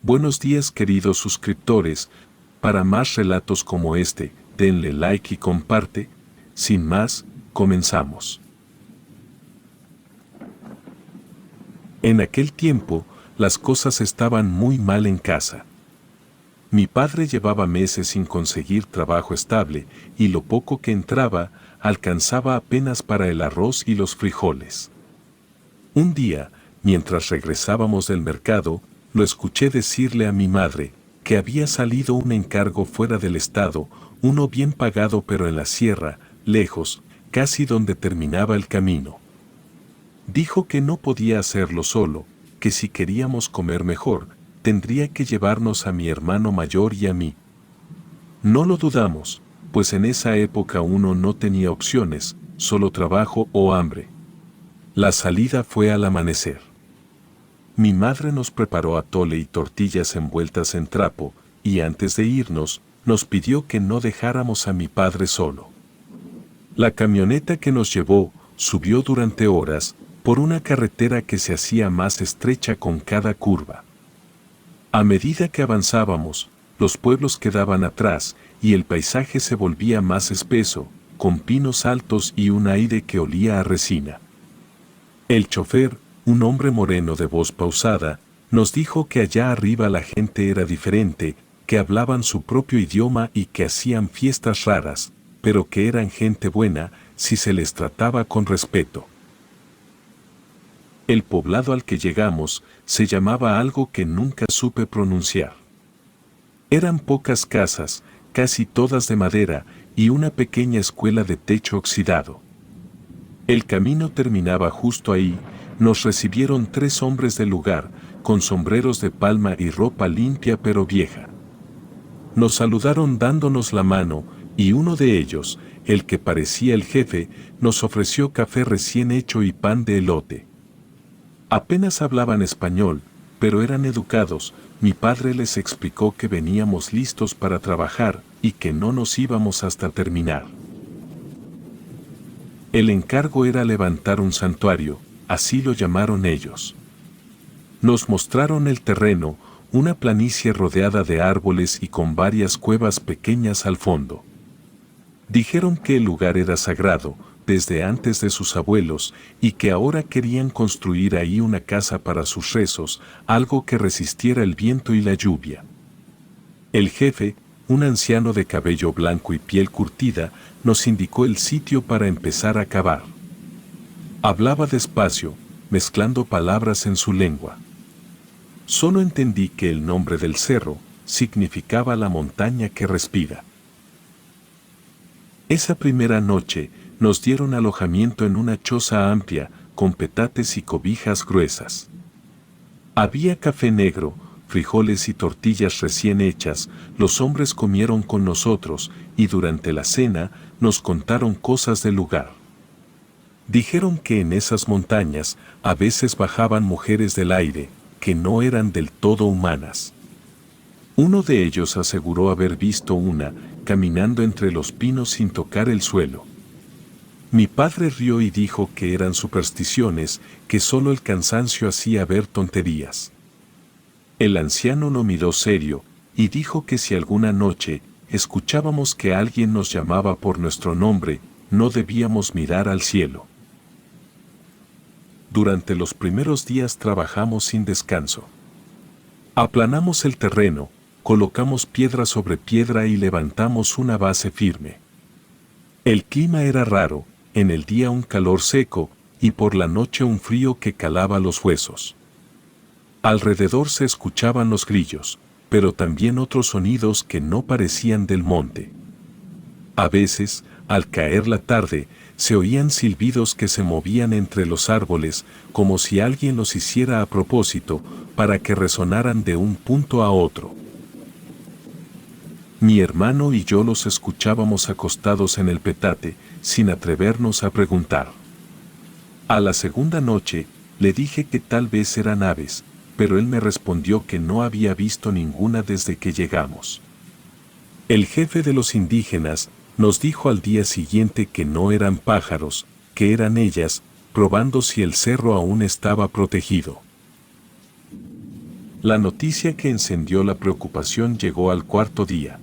Buenos días queridos suscriptores, para más relatos como este, denle like y comparte. Sin más, comenzamos. En aquel tiempo, las cosas estaban muy mal en casa. Mi padre llevaba meses sin conseguir trabajo estable y lo poco que entraba alcanzaba apenas para el arroz y los frijoles. Un día, mientras regresábamos del mercado, lo escuché decirle a mi madre que había salido un encargo fuera del estado, uno bien pagado pero en la sierra, lejos, casi donde terminaba el camino. Dijo que no podía hacerlo solo, que si queríamos comer mejor, tendría que llevarnos a mi hermano mayor y a mí. No lo dudamos, pues en esa época uno no tenía opciones, solo trabajo o hambre. La salida fue al amanecer. Mi madre nos preparó atole y tortillas envueltas en trapo, y antes de irnos, nos pidió que no dejáramos a mi padre solo. La camioneta que nos llevó subió durante horas por una carretera que se hacía más estrecha con cada curva. A medida que avanzábamos, los pueblos quedaban atrás y el paisaje se volvía más espeso, con pinos altos y un aire que olía a resina. El chofer, un hombre moreno de voz pausada, nos dijo que allá arriba la gente era diferente, que hablaban su propio idioma y que hacían fiestas raras, pero que eran gente buena si se les trataba con respeto. El poblado al que llegamos se llamaba algo que nunca supe pronunciar. Eran pocas casas, casi todas de madera, y una pequeña escuela de techo oxidado. El camino terminaba justo ahí. Nos recibieron 3 hombres del lugar, con sombreros de palma y ropa limpia pero vieja. Nos saludaron dándonos la mano, y uno de ellos, el que parecía el jefe, nos ofreció café recién hecho y pan de elote. Apenas hablaban español, pero eran educados. Mi padre les explicó que veníamos listos para trabajar y que no nos íbamos hasta terminar. El encargo era levantar un santuario, así lo llamaron ellos. Nos mostraron el terreno, una planicie rodeada de árboles y con varias cuevas pequeñas al fondo. Dijeron que el lugar era sagrado, desde antes de sus abuelos, y que ahora querían construir ahí una casa para sus rezos, algo que resistiera el viento y la lluvia. El jefe, un anciano de cabello blanco y piel curtida, nos indicó el sitio para empezar a cavar. Hablaba despacio, mezclando palabras en su lengua. Solo entendí que el nombre del cerro significaba la montaña que respira. Esa primera noche nos dieron alojamiento en una choza amplia, con petates y cobijas gruesas. Había café negro, frijoles y tortillas recién hechas. Los hombres comieron con nosotros y durante la cena nos contaron cosas del lugar. Dijeron que en esas montañas a veces bajaban mujeres del aire, que no eran del todo humanas. Uno de ellos aseguró haber visto una, caminando entre los pinos sin tocar el suelo. Mi padre rió y dijo que eran supersticiones, que solo el cansancio hacía ver tonterías. El anciano lo miró serio y dijo que si alguna noche escuchábamos que alguien nos llamaba por nuestro nombre, no debíamos mirar al cielo. Durante los primeros días trabajamos sin descanso. Aplanamos el terreno, colocamos piedra sobre piedra y levantamos una base firme. El clima era raro, en el día un calor seco y por la noche un frío que calaba los huesos. Alrededor se escuchaban los grillos, pero también otros sonidos que no parecían del monte. A veces, al caer la tarde, se oían silbidos que se movían entre los árboles, como si alguien los hiciera a propósito, para que resonaran de un punto a otro. Mi hermano y yo los escuchábamos acostados en el petate, sin atrevernos a preguntar. A la segunda noche, le dije que tal vez eran aves, pero él me respondió que no había visto ninguna desde que llegamos. El jefe de los indígenas nos dijo al día siguiente que no eran pájaros, que eran ellas, probando si el cerro aún estaba protegido. La noticia que encendió la preocupación llegó al cuarto día.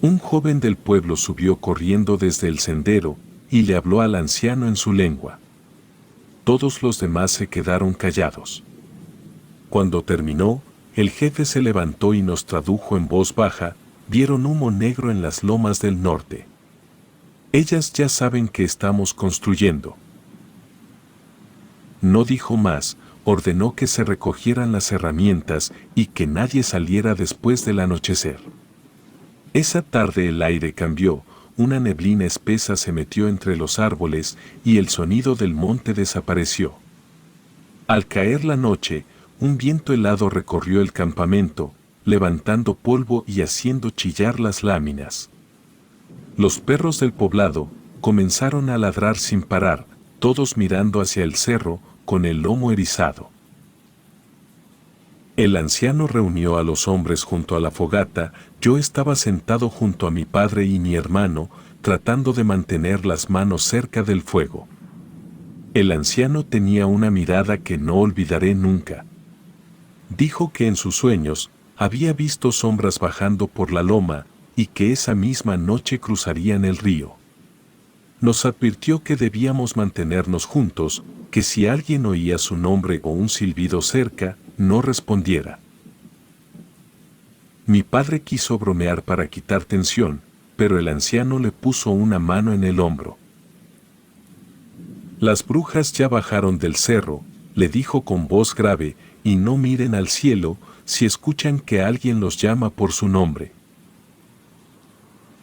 Un joven del pueblo subió corriendo desde el sendero y le habló al anciano en su lengua. Todos los demás se quedaron callados. Cuando terminó, el jefe se levantó y nos tradujo en voz baja: vieron humo negro en las lomas del norte. Ellas ya saben que estamos construyendo. No dijo más, ordenó que se recogieran las herramientas y que nadie saliera después del anochecer. Esa tarde el aire cambió, una neblina espesa se metió entre los árboles y el sonido del monte desapareció. Al caer la noche, un viento helado recorrió el campamento, levantando polvo y haciendo chillar las láminas. Los perros del poblado comenzaron a ladrar sin parar, todos mirando hacia el cerro, con el lomo erizado. El anciano reunió a los hombres junto a la fogata. Yo estaba sentado junto a mi padre y mi hermano, tratando de mantener las manos cerca del fuego. El anciano tenía una mirada que no olvidaré nunca. Dijo que en sus sueños había visto sombras bajando por la loma y que esa misma noche cruzarían el río. Nos advirtió que debíamos mantenernos juntos, que si alguien oía su nombre o un silbido cerca, no respondiera. Mi padre quiso bromear para quitar tensión, pero el anciano le puso una mano en el hombro. Las brujas ya bajaron del cerro, le dijo con voz grave, y no miren al cielo si escuchan que alguien los llama por su nombre.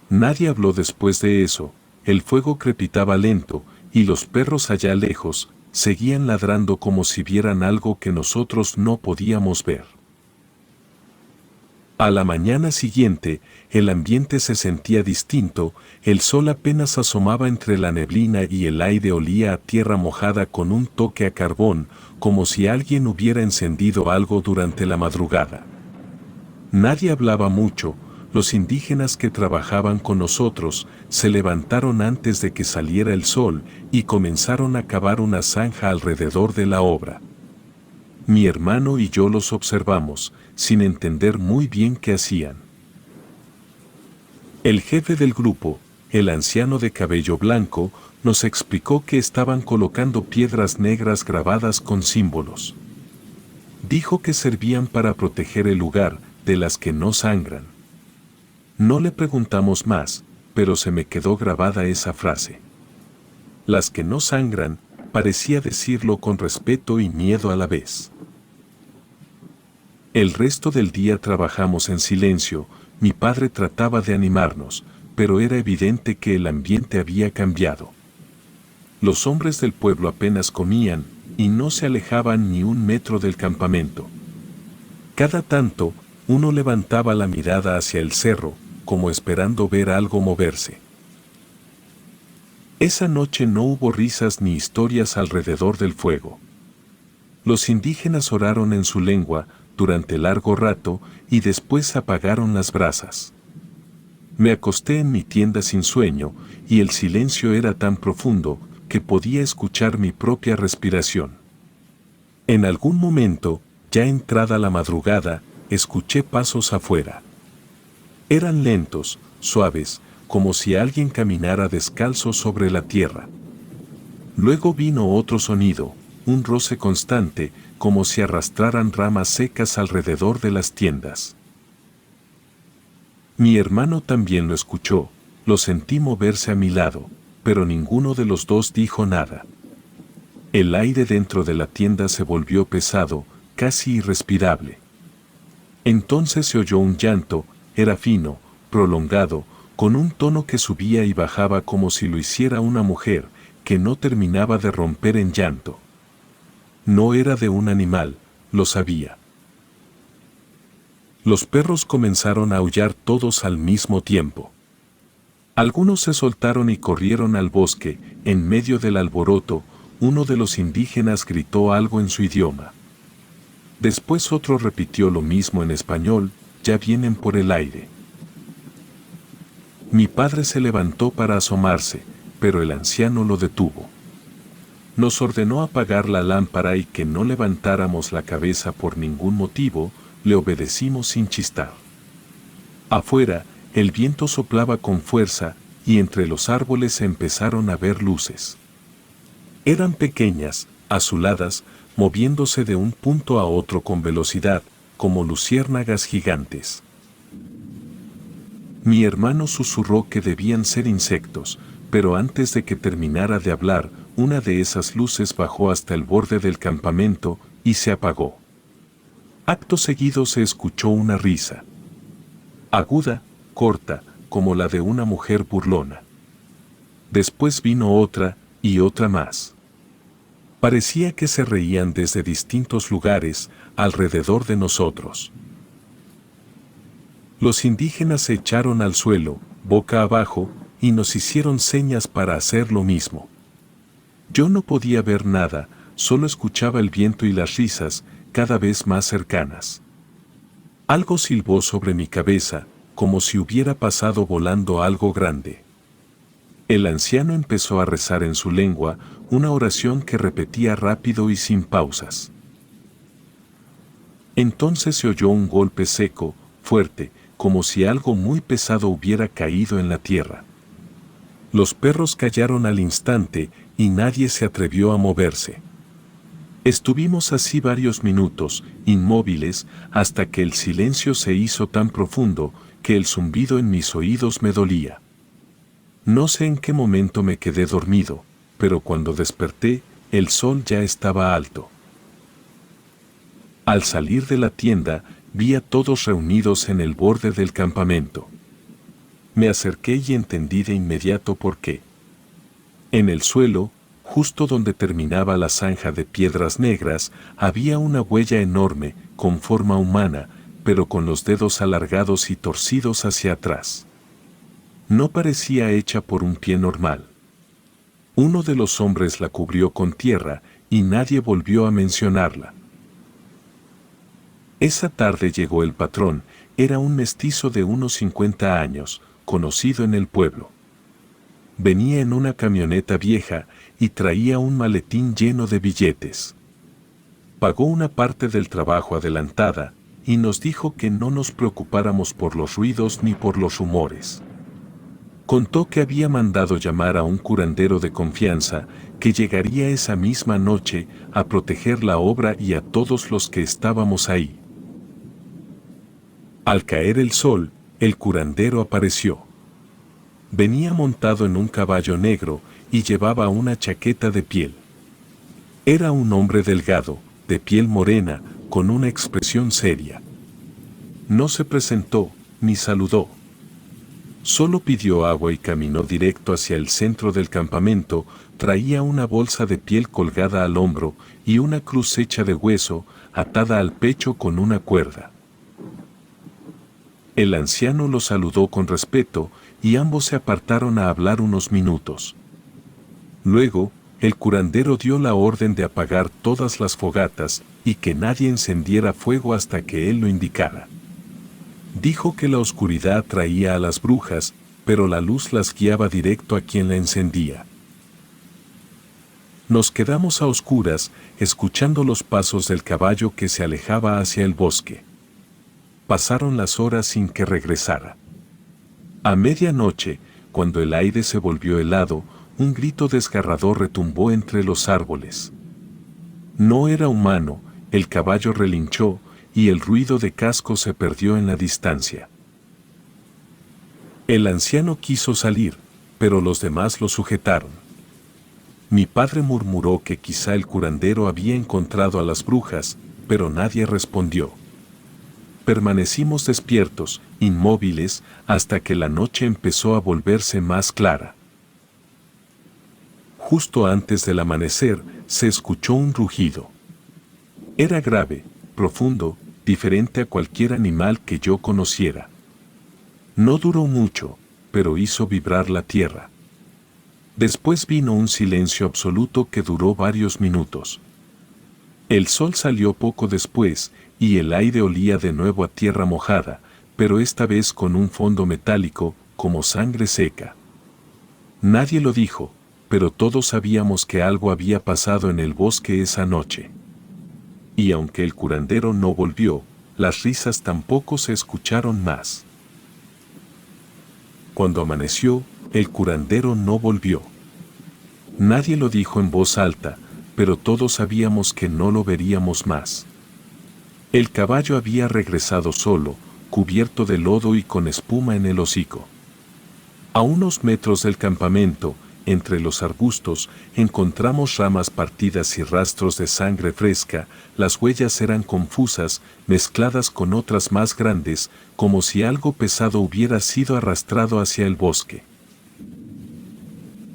Nadie habló después de eso. El fuego crepitaba lento, y los perros allá lejos seguían ladrando como si vieran algo que nosotros no podíamos ver. A la mañana siguiente, el ambiente se sentía distinto, el sol apenas asomaba entre la neblina y el aire olía a tierra mojada con un toque a carbón, como si alguien hubiera encendido algo durante la madrugada. Nadie hablaba mucho. Los indígenas que trabajaban con nosotros se levantaron antes de que saliera el sol y comenzaron a cavar una zanja alrededor de la obra. Mi hermano y yo los observamos, sin entender muy bien qué hacían. El jefe del grupo, el anciano de cabello blanco, nos explicó que estaban colocando piedras negras grabadas con símbolos. Dijo que servían para proteger el lugar de las que no sangran. No le preguntamos más, pero se me quedó grabada esa frase. Las que no sangran, parecía decirlo con respeto y miedo a la vez. El resto del día trabajamos en silencio. Mi padre trataba de animarnos, pero era evidente que el ambiente había cambiado. Los hombres del pueblo apenas comían, y no se alejaban ni un metro del campamento. Cada tanto, uno levantaba la mirada hacia el cerro, como esperando ver algo moverse. Esa noche no hubo risas ni historias alrededor del fuego. Los indígenas oraron en su lengua durante largo rato y después apagaron las brasas. Me acosté en mi tienda sin sueño y el silencio era tan profundo que podía escuchar mi propia respiración. En algún momento, ya entrada la madrugada, escuché pasos afuera. Eran lentos, suaves, como si alguien caminara descalzo sobre la tierra. Luego vino otro sonido, un roce constante, como si arrastraran ramas secas alrededor de las tiendas. Mi hermano también lo escuchó, lo sentí moverse a mi lado, pero ninguno de los dos dijo nada. El aire dentro de la tienda se volvió pesado, casi irrespirable. Entonces se oyó un llanto. Era fino, prolongado, con un tono que subía y bajaba como si lo hiciera una mujer, que no terminaba de romper en llanto. No era de un animal, lo sabía. Los perros comenzaron a aullar todos al mismo tiempo. Algunos se soltaron y corrieron al bosque. En medio del alboroto, uno de los indígenas gritó algo en su idioma. Después otro repitió lo mismo en español: ya vienen por el aire. Mi padre se levantó para asomarse, pero el anciano lo detuvo. Nos ordenó apagar la lámpara y que no levantáramos la cabeza por ningún motivo. Le obedecimos sin chistar. Afuera, el viento soplaba con fuerza y entre los árboles se empezaron a ver luces. Eran pequeñas, azuladas, moviéndose de un punto a otro con velocidad, como luciérnagas gigantes. Mi hermano susurró que debían ser insectos, pero antes de que terminara de hablar, una de esas luces bajó hasta el borde del campamento y se apagó. Acto seguido se escuchó una risa. Aguda, corta, como la de una mujer burlona. Después vino otra y otra más. Parecía que se reían desde distintos lugares alrededor de nosotros. Los indígenas se echaron al suelo, boca abajo, y nos hicieron señas para hacer lo mismo. Yo no podía ver nada, solo escuchaba el viento y las risas, cada vez más cercanas. Algo silbó sobre mi cabeza, como si hubiera pasado volando algo grande. El anciano empezó a rezar en su lengua, una oración que repetía rápido y sin pausas. Entonces se oyó un golpe seco, fuerte, como si algo muy pesado hubiera caído en la tierra. Los perros callaron al instante y nadie se atrevió a moverse. Estuvimos así varios minutos, inmóviles, hasta que el silencio se hizo tan profundo que el zumbido en mis oídos me dolía. No sé en qué momento me quedé dormido, pero cuando desperté, el sol ya estaba alto. Al salir de la tienda, vi a todos reunidos en el borde del campamento. Me acerqué y entendí de inmediato por qué. En el suelo, justo donde terminaba la zanja de piedras negras, había una huella enorme, con forma humana, pero con los dedos alargados y torcidos hacia atrás. No parecía hecha por un pie normal. Uno de los hombres la cubrió con tierra y nadie volvió a mencionarla. Esa tarde llegó el patrón, era un mestizo de unos 50 años, conocido en el pueblo. Venía en una camioneta vieja y traía un maletín lleno de billetes. Pagó una parte del trabajo adelantada y nos dijo que no nos preocupáramos por los ruidos ni por los rumores. Contó que había mandado llamar a un curandero de confianza que llegaría esa misma noche a proteger la obra y a todos los que estábamos ahí. Al caer el sol, el curandero apareció. Venía montado en un caballo negro y llevaba una chaqueta de piel. Era un hombre delgado, de piel morena, con una expresión seria. No se presentó, ni saludó. Solo pidió agua y caminó directo hacia el centro del campamento. Traía una bolsa de piel colgada al hombro y una cruz hecha de hueso, atada al pecho con una cuerda. El anciano lo saludó con respeto y ambos se apartaron a hablar unos minutos. Luego, el curandero dio la orden de apagar todas las fogatas y que nadie encendiera fuego hasta que él lo indicara. Dijo que la oscuridad atraía a las brujas, pero la luz las guiaba directo a quien la encendía. Nos quedamos a oscuras, escuchando los pasos del caballo que se alejaba hacia el bosque. Pasaron las horas sin que regresara. A medianoche, cuando el aire se volvió helado, un grito desgarrador retumbó entre los árboles. No era humano, el caballo relinchó, y el ruido de casco se perdió en la distancia. El anciano quiso salir, pero los demás lo sujetaron. Mi padre murmuró que quizá el curandero había encontrado a las brujas, pero nadie respondió. Permanecimos despiertos, inmóviles, hasta que la noche empezó a volverse más clara. Justo antes del amanecer, se escuchó un rugido. Era grave, profundo, diferente a cualquier animal que yo conociera. No duró mucho, pero hizo vibrar la tierra. Después vino un silencio absoluto que duró varios minutos. El sol salió poco después, y el aire olía de nuevo a tierra mojada, pero esta vez con un fondo metálico, como sangre seca. Nadie lo dijo, pero todos sabíamos que algo había pasado en el bosque esa noche. Y aunque el curandero no volvió, las risas tampoco se escucharon más. Cuando amaneció, el curandero no volvió. Nadie lo dijo en voz alta, pero todos sabíamos que no lo veríamos más. El caballo había regresado solo, cubierto de lodo y con espuma en el hocico. A unos metros del campamento, entre los arbustos, encontramos ramas partidas y rastros de sangre fresca. Las huellas eran confusas, mezcladas con otras más grandes, como si algo pesado hubiera sido arrastrado hacia el bosque.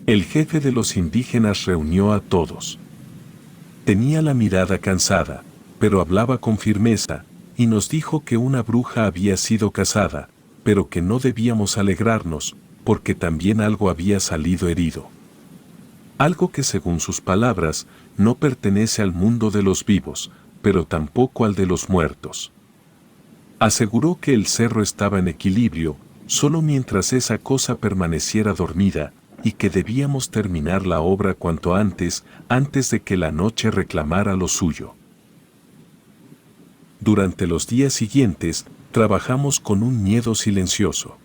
El jefe de los indígenas reunió a todos. Tenía la mirada cansada, pero hablaba con firmeza, y nos dijo que una bruja había sido cazada, pero que no debíamos alegrarnos, porque también algo había salido herido. Algo que, según sus palabras, no pertenece al mundo de los vivos, pero tampoco al de los muertos. Aseguró que el cerro estaba en equilibrio, solo mientras esa cosa permaneciera dormida, y que debíamos terminar la obra cuanto antes de que la noche reclamara lo suyo. Durante los días siguientes, trabajamos con un miedo silencioso.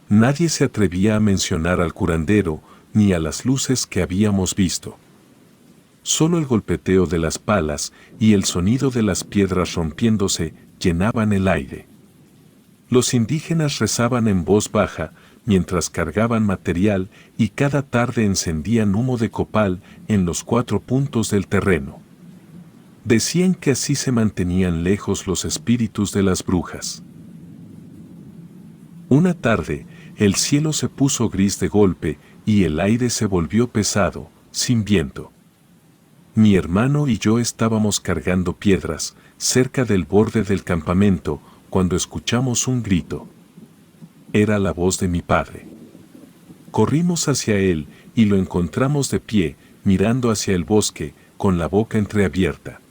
Nadie se atrevía a mencionar al curandero, ni a las luces que habíamos visto. Solo el golpeteo de las palas y el sonido de las piedras rompiéndose llenaban el aire. Los indígenas rezaban en voz baja, mientras cargaban material y cada tarde encendían humo de copal en los 4 puntos del terreno. Decían que así se mantenían lejos los espíritus de las brujas. Una tarde, el cielo se puso gris de golpe y el aire se volvió pesado, sin viento. Mi hermano y yo estábamos cargando piedras, cerca del borde del campamento, cuando escuchamos un grito. Era la voz de mi padre. Corrimos hacia él y lo encontramos de pie, mirando hacia el bosque, con la boca entreabierta.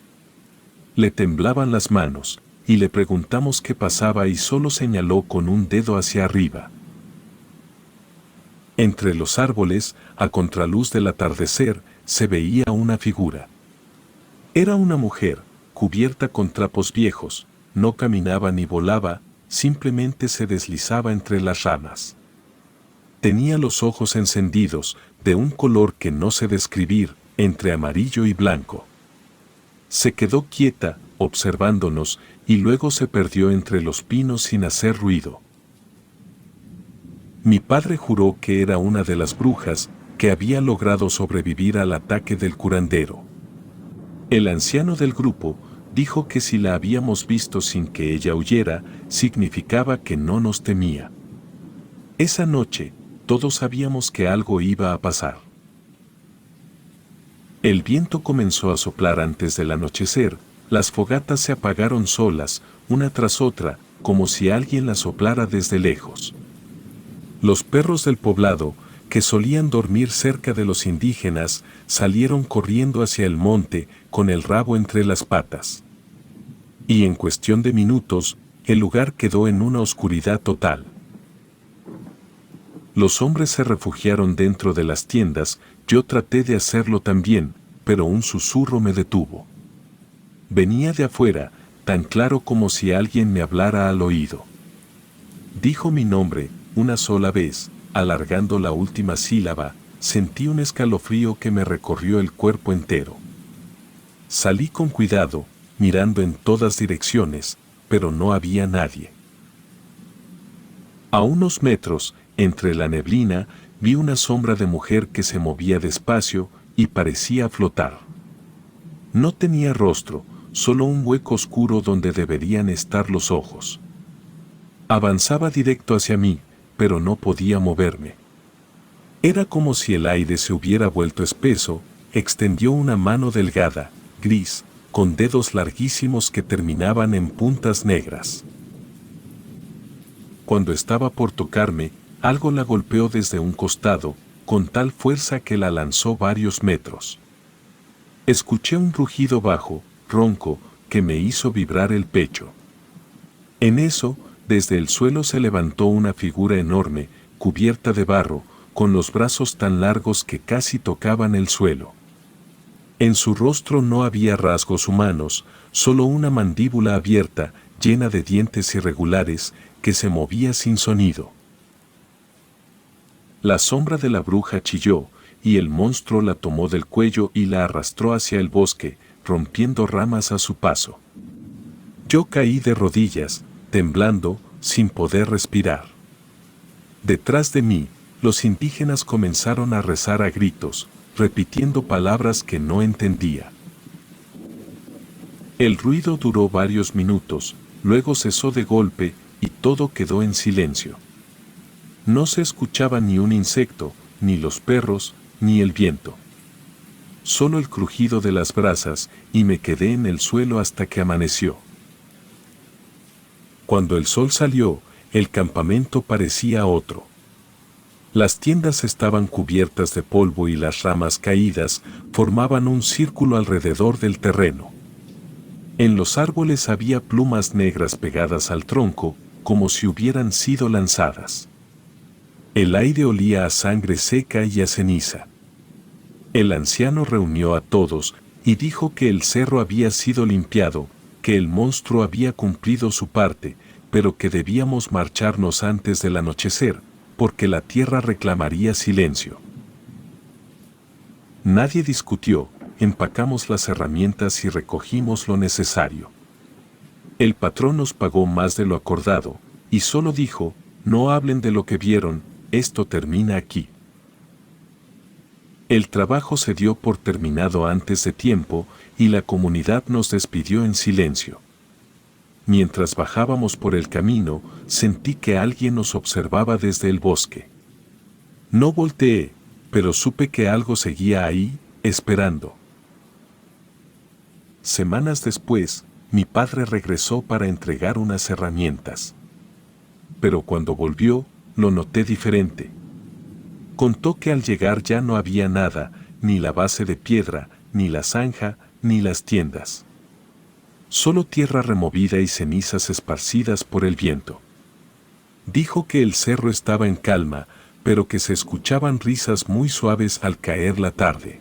Le temblaban las manos, y le preguntamos qué pasaba y solo señaló con un dedo hacia arriba. Entre los árboles, a contraluz del atardecer, se veía una figura. Era una mujer, cubierta con trapos viejos, no caminaba ni volaba, simplemente se deslizaba entre las ramas. Tenía los ojos encendidos, de un color que no sé describir, entre amarillo y blanco. Se quedó quieta, observándonos, y luego se perdió entre los pinos sin hacer ruido. Mi padre juró que era una de las brujas que había logrado sobrevivir al ataque del curandero. El anciano del grupo dijo que si la habíamos visto sin que ella huyera, significaba que no nos temía. Esa noche, todos sabíamos que algo iba a pasar. El viento comenzó a soplar antes del anochecer, las fogatas se apagaron solas, una tras otra, como si alguien las soplara desde lejos. Los perros del poblado, que solían dormir cerca de los indígenas, salieron corriendo hacia el monte, con el rabo entre las patas. Y en cuestión de minutos, el lugar quedó en una oscuridad total. Los hombres se refugiaron dentro de las tiendas, yo traté de hacerlo también, pero un susurro me detuvo. Venía de afuera, tan claro como si alguien me hablara al oído. Dijo mi nombre, una sola vez, alargando la última sílaba, sentí un escalofrío que me recorrió el cuerpo entero. Salí con cuidado, mirando en todas direcciones, pero no había nadie. A unos metros, entre la neblina, vi una sombra de mujer que se movía despacio y parecía flotar. No tenía rostro, solo un hueco oscuro donde deberían estar los ojos. Avanzaba directo hacia mí, pero no podía moverme. Era como si el aire se hubiera vuelto espeso. Extendió una mano delgada, gris, con dedos larguísimos que terminaban en puntas negras. Cuando estaba por tocarme, algo la golpeó desde un costado, con tal fuerza que la lanzó varios metros. Escuché un rugido bajo, ronco, que me hizo vibrar el pecho. En eso, desde el suelo se levantó una figura enorme, cubierta de barro, con los brazos tan largos que casi tocaban el suelo. En su rostro no había rasgos humanos, solo una mandíbula abierta, llena de dientes irregulares, que se movía sin sonido. La sombra de la bruja chilló, y el monstruo la tomó del cuello y la arrastró hacia el bosque, rompiendo ramas a su paso. Yo caí de rodillas, temblando, sin poder respirar. Detrás de mí, los indígenas comenzaron a rezar a gritos, repitiendo palabras que no entendía. El ruido duró varios minutos, luego cesó de golpe y todo quedó en silencio. No se escuchaba ni un insecto, ni los perros, ni el viento. Solo el crujido de las brasas, y me quedé en el suelo hasta que amaneció. Cuando el sol salió, el campamento parecía otro. Las tiendas estaban cubiertas de polvo y las ramas caídas formaban un círculo alrededor del terreno. En los árboles había plumas negras pegadas al tronco, como si hubieran sido lanzadas. El aire olía a sangre seca y a ceniza. El anciano reunió a todos y dijo que el cerro había sido limpiado, que el monstruo había cumplido su parte, pero que debíamos marcharnos antes del anochecer, porque la tierra reclamaría silencio. Nadie discutió, empacamos las herramientas y recogimos lo necesario. El patrón nos pagó más de lo acordado, y solo dijo, no hablen de lo que vieron, esto termina aquí. El trabajo se dio por terminado antes de tiempo, y la comunidad nos despidió en silencio. Mientras bajábamos por el camino, sentí que alguien nos observaba desde el bosque. No volteé, pero supe que algo seguía ahí, esperando. Semanas después, mi padre regresó para entregar unas herramientas. Pero cuando volvió, lo noté diferente. Contó que al llegar ya no había nada, ni la base de piedra, ni la zanja, ni las tiendas. Solo tierra removida y cenizas esparcidas por el viento. Dijo que el cerro estaba en calma, pero que se escuchaban risas muy suaves al caer la tarde.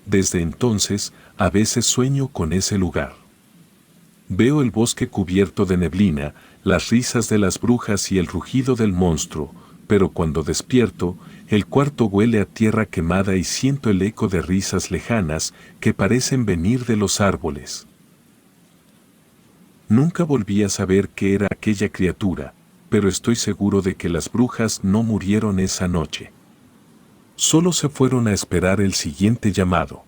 Desde entonces, a veces sueño con ese lugar. Veo el bosque cubierto de neblina, las risas de las brujas y el rugido del monstruo, pero cuando despierto, el cuarto huele a tierra quemada y siento el eco de risas lejanas que parecen venir de los árboles. Nunca volví a saber qué era aquella criatura, pero estoy seguro de que las brujas no murieron esa noche. Solo se fueron a esperar el siguiente llamado.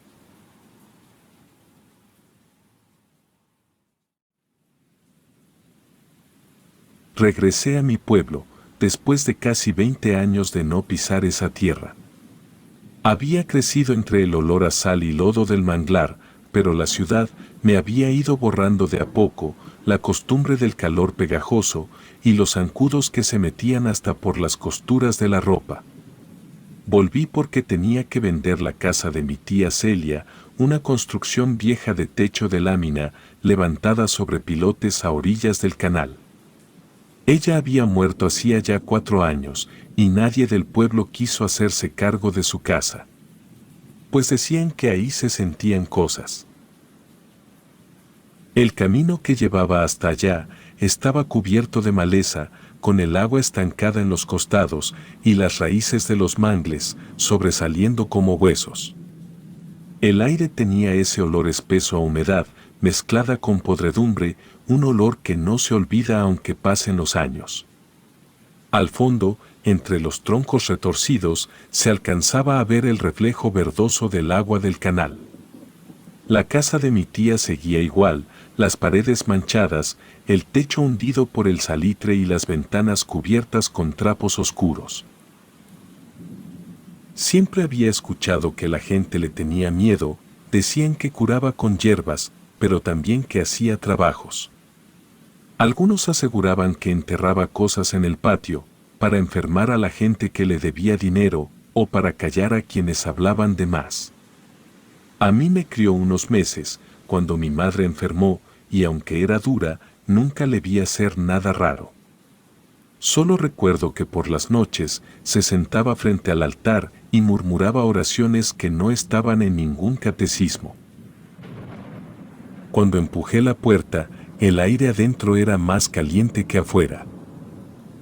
Regresé a mi pueblo, después de casi 20 años de no pisar esa tierra. Había crecido entre el olor a sal y lodo del manglar, pero la ciudad me había ido borrando de a poco, la costumbre del calor pegajoso y los zancudos que se metían hasta por las costuras de la ropa. Volví porque tenía que vender la casa de mi tía Celia, una construcción vieja de techo de lámina, levantada sobre pilotes a orillas del canal. Ella había muerto hacía ya 4 años, y nadie del pueblo quiso hacerse cargo de su casa. Pues decían que ahí se sentían cosas. El camino que llevaba hasta allá estaba cubierto de maleza, con el agua estancada en los costados y las raíces de los mangles sobresaliendo como huesos. El aire tenía ese olor espeso a humedad, mezclada con podredumbre, un olor que no se olvida aunque pasen los años. Al fondo, entre los troncos retorcidos, se alcanzaba a ver el reflejo verdoso del agua del canal. La casa de mi tía seguía igual, las paredes manchadas, el techo hundido por el salitre y las ventanas cubiertas con trapos oscuros. Siempre había escuchado que la gente le tenía miedo, decían que curaba con hierbas, pero también que hacía trabajos. Algunos aseguraban que enterraba cosas en el patio, para enfermar a la gente que le debía dinero, o para callar a quienes hablaban de más. A mí me crió unos meses, cuando mi madre enfermó, y aunque era dura, nunca le vi hacer nada raro. Solo recuerdo que por las noches se sentaba frente al altar y murmuraba oraciones que no estaban en ningún catecismo. Cuando empujé la puerta, el aire adentro era más caliente que afuera.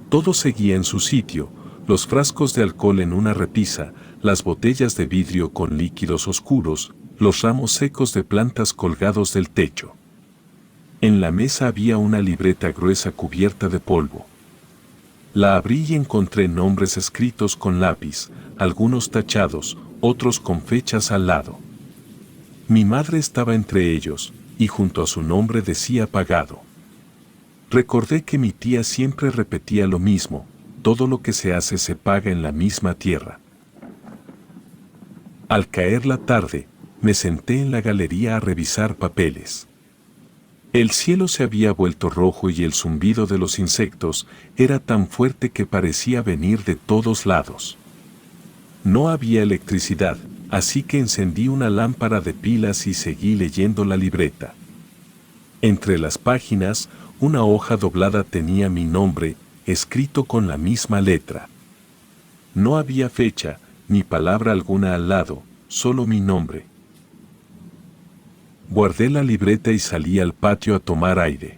Todo seguía en su sitio, los frascos de alcohol en una repisa, las botellas de vidrio con líquidos oscuros, los ramos secos de plantas colgados del techo. En la mesa había una libreta gruesa cubierta de polvo. La abrí y encontré nombres escritos con lápiz, algunos tachados, otros con fechas al lado. Mi madre estaba entre ellos, y junto a su nombre decía pagado. Recordé que mi tía siempre repetía lo mismo: todo lo que se hace se paga en la misma tierra. Al caer la tarde, me senté en la galería a revisar papeles. El cielo se había vuelto rojo y el zumbido de los insectos era tan fuerte que parecía venir de todos lados. No había electricidad, así que encendí una lámpara de pilas y seguí leyendo la libreta. Entre las páginas, una hoja doblada tenía mi nombre, escrito con la misma letra. No había fecha, ni palabra alguna al lado, solo mi nombre. Guardé la libreta y salí al patio a tomar aire.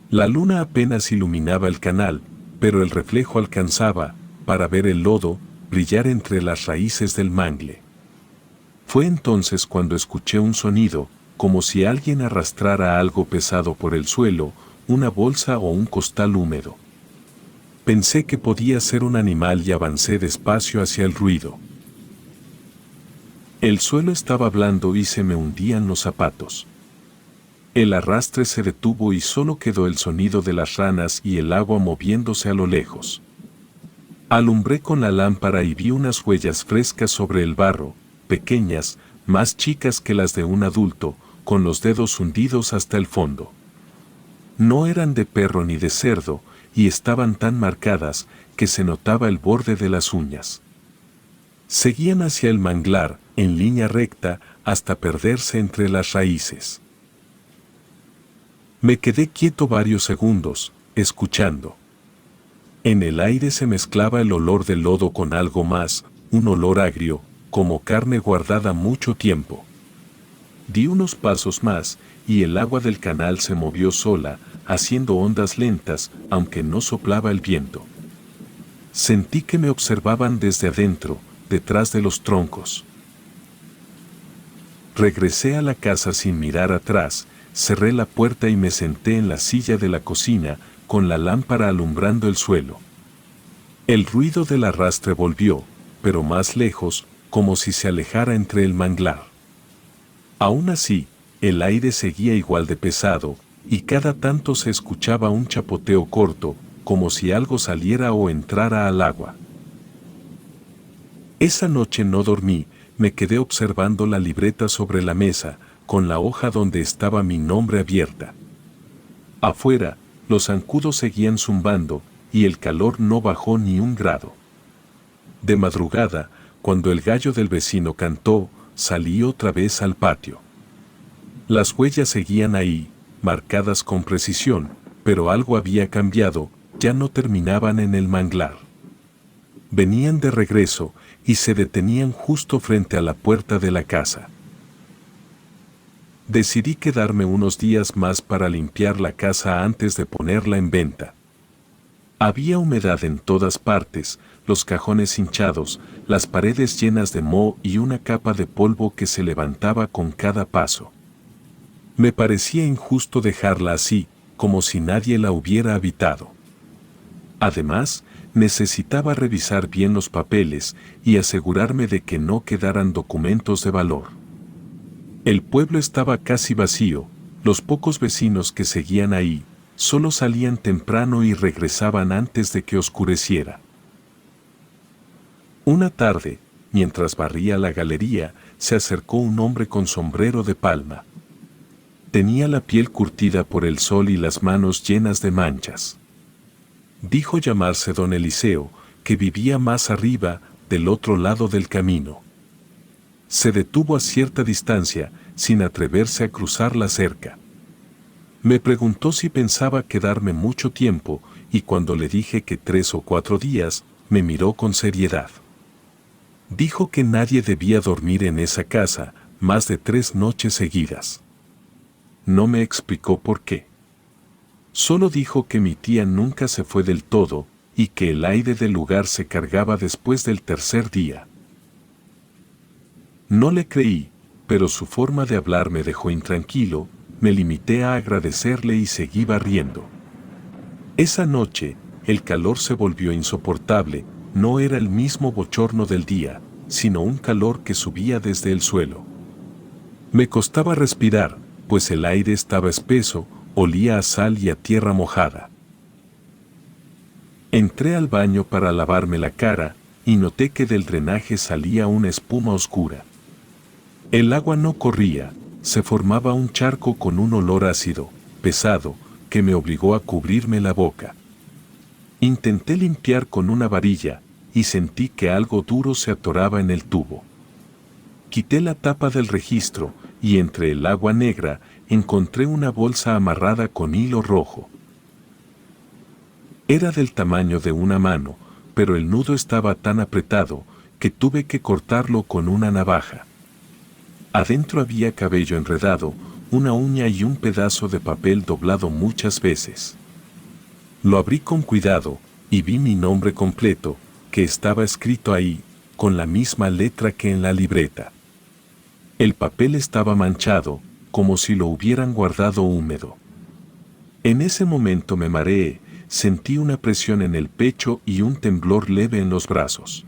La luna apenas iluminaba el canal, pero el reflejo alcanzaba, para ver el lodo, brillar entre las raíces del mangle. Fue entonces cuando escuché un sonido, como si alguien arrastrara algo pesado por el suelo, una bolsa o un costal húmedo. Pensé que podía ser un animal y avancé despacio hacia el ruido. El suelo estaba blando y se me hundían los zapatos. El arrastre se detuvo y solo quedó el sonido de las ranas y el agua moviéndose a lo lejos. Alumbré con la lámpara y vi unas huellas frescas sobre el barro, pequeñas, más chicas que las de un adulto, con los dedos hundidos hasta el fondo. No eran de perro ni de cerdo, y estaban tan marcadas que se notaba el borde de las uñas. Seguían hacia el manglar, en línea recta, hasta perderse entre las raíces. Me quedé quieto varios segundos, escuchando. En el aire se mezclaba el olor del lodo con algo más, un olor agrio, como carne guardada mucho tiempo. Di unos pasos más, y el agua del canal se movió sola, haciendo ondas lentas, aunque no soplaba el viento. Sentí que me observaban desde adentro, detrás de los troncos. Regresé a la casa sin mirar atrás, cerré la puerta y me senté en la silla de la cocina, con la lámpara alumbrando el suelo. El ruido del arrastre volvió, pero más lejos, como si se alejara entre el manglar. Aún así, el aire seguía igual de pesado, y cada tanto se escuchaba un chapoteo corto, como si algo saliera o entrara al agua. Esa noche no dormí, me quedé observando la libreta sobre la mesa, con la hoja donde estaba mi nombre abierta. Afuera, los zancudos seguían zumbando, y el calor no bajó ni 1 grado. De madrugada, cuando el gallo del vecino cantó, salí otra vez al patio. Las huellas seguían ahí, marcadas con precisión, pero algo había cambiado, ya no terminaban en el manglar. Venían de regreso, y se detenían justo frente a la puerta de la casa. Decidí quedarme unos días más para limpiar la casa antes de ponerla en venta. Había humedad en todas partes, los cajones hinchados, las paredes llenas de moho y una capa de polvo que se levantaba con cada paso. Me parecía injusto dejarla así, como si nadie la hubiera habitado. Además, necesitaba revisar bien los papeles y asegurarme de que no quedaran documentos de valor. El pueblo estaba casi vacío, los pocos vecinos que seguían ahí, solo salían temprano y regresaban antes de que oscureciera. Una tarde, mientras barría la galería, se acercó un hombre con sombrero de palma. Tenía la piel curtida por el sol y las manos llenas de manchas. Dijo llamarse don Eliseo, que vivía más arriba, del otro lado del camino. Se detuvo a cierta distancia, sin atreverse a cruzar la cerca. Me preguntó si pensaba quedarme mucho tiempo, y cuando le dije que 3 o 4 días, me miró con seriedad. Dijo que nadie debía dormir en esa casa más de 3 noches seguidas. No me explicó por qué. Solo dijo que mi tía nunca se fue del todo y que el aire del lugar se cargaba después del tercer día. No le creí, pero su forma de hablar me dejó intranquilo, me limité a agradecerle y seguí barriendo. Esa noche, el calor se volvió insoportable, no era el mismo bochorno del día, sino un calor que subía desde el suelo. Me costaba respirar, pues el aire estaba espeso, olía a sal y a tierra mojada. Entré al baño para lavarme la cara y noté que del drenaje salía una espuma oscura. El agua no corría, se formaba un charco con un olor ácido, pesado, que me obligó a cubrirme la boca. Intenté limpiar con una varilla y sentí que algo duro se atoraba en el tubo. Quité la tapa del registro y entre el agua negra encontré una bolsa amarrada con hilo rojo. Era del tamaño de una mano, pero el nudo estaba tan apretado que tuve que cortarlo con una navaja. Adentro había cabello enredado, una uña y un pedazo de papel doblado muchas veces. Lo abrí con cuidado y vi mi nombre completo, que estaba escrito ahí, con la misma letra que en la libreta. El papel estaba manchado, como si lo hubieran guardado húmedo. En ese momento me mareé, sentí una presión en el pecho y un temblor leve en los brazos.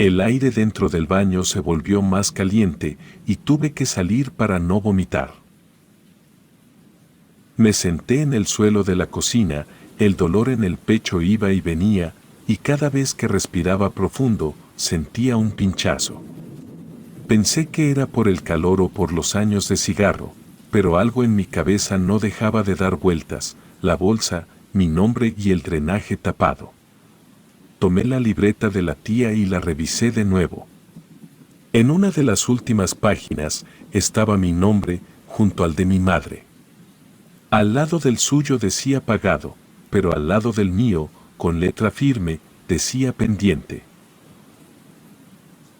El aire dentro del baño se volvió más caliente y tuve que salir para no vomitar. Me senté en el suelo de la cocina, el dolor en el pecho iba y venía, y cada vez que respiraba profundo, sentía un pinchazo. Pensé que era por el calor o por los años de cigarro, pero algo en mi cabeza no dejaba de dar vueltas, la bolsa, mi nombre y el drenaje tapado. Tomé la libreta de la tía y la revisé de nuevo. En una de las últimas páginas estaba mi nombre junto al de mi madre. Al lado del suyo decía pagado, pero al lado del mío, con letra firme, decía pendiente.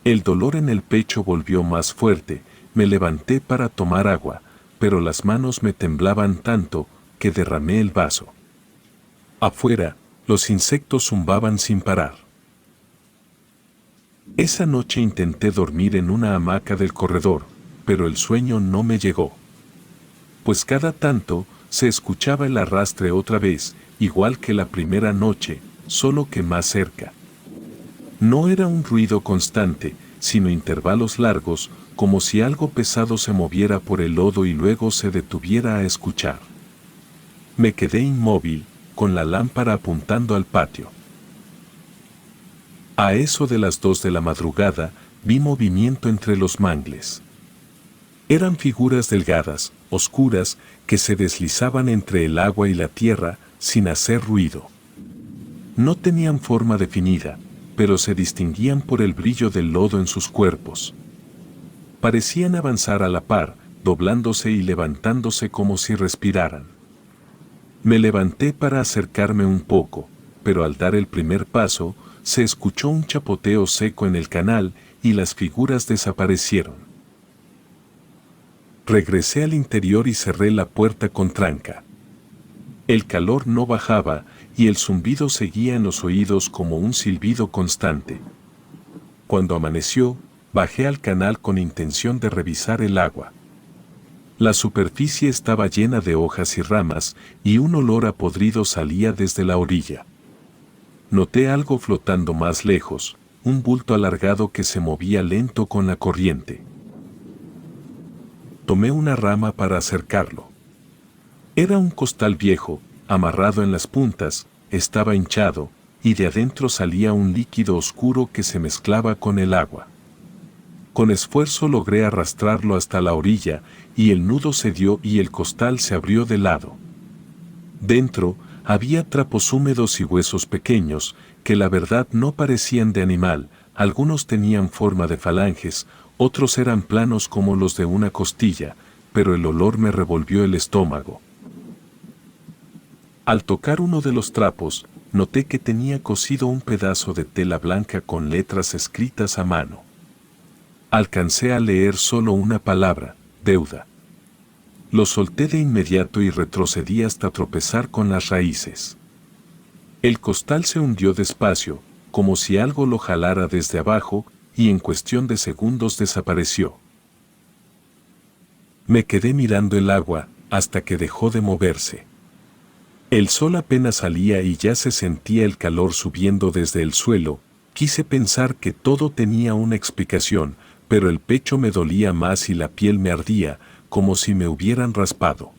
El dolor en el pecho volvió más fuerte, me levanté para tomar agua, pero las manos me temblaban tanto que derramé el vaso. Afuera, los insectos zumbaban sin parar. Esa noche intenté dormir en una hamaca del corredor, pero el sueño no me llegó. Pues cada tanto se escuchaba el arrastre otra vez, igual que la primera noche, solo que más cerca. No era un ruido constante, sino intervalos largos, como si algo pesado se moviera por el lodo y luego se detuviera a escuchar. Me quedé inmóvil, con la lámpara apuntando al patio. A eso de las 2 de la madrugada, vi movimiento entre los mangles. Eran figuras delgadas, oscuras, que se deslizaban entre el agua y la tierra, sin hacer ruido. No tenían forma definida, pero se distinguían por el brillo del lodo en sus cuerpos. Parecían avanzar a la par, doblándose y levantándose como si respiraran. Me levanté para acercarme un poco, pero al dar el primer paso, se escuchó un chapoteo seco en el canal y las figuras desaparecieron. Regresé al interior y cerré la puerta con tranca. El calor no bajaba y el zumbido seguía en los oídos como un silbido constante. Cuando amaneció, bajé al canal con intención de revisar el agua. La superficie estaba llena de hojas y ramas, y un olor a podrido salía desde la orilla. Noté algo flotando más lejos, un bulto alargado que se movía lento con la corriente. Tomé una rama para acercarlo. Era un costal viejo, amarrado en las puntas, estaba hinchado, y de adentro salía un líquido oscuro que se mezclaba con el agua. Con esfuerzo logré arrastrarlo hasta la orilla, y el nudo cedió y el costal se abrió de lado. Dentro había trapos húmedos y huesos pequeños, que la verdad no parecían de animal, algunos tenían forma de falanges, otros eran planos como los de una costilla, pero el olor me revolvió el estómago. Al tocar uno de los trapos, noté que tenía cosido un pedazo de tela blanca con letras escritas a mano. Alcancé a leer solo una palabra: deuda. Lo solté de inmediato y retrocedí hasta tropezar con las raíces. El costal se hundió despacio, como si algo lo jalara desde abajo, y en cuestión de segundos desapareció. Me quedé mirando el agua, hasta que dejó de moverse. El sol apenas salía y ya se sentía el calor subiendo desde el suelo. Quise pensar que todo tenía una explicación, pero el pecho me dolía más y la piel me ardía, como si me hubieran raspado.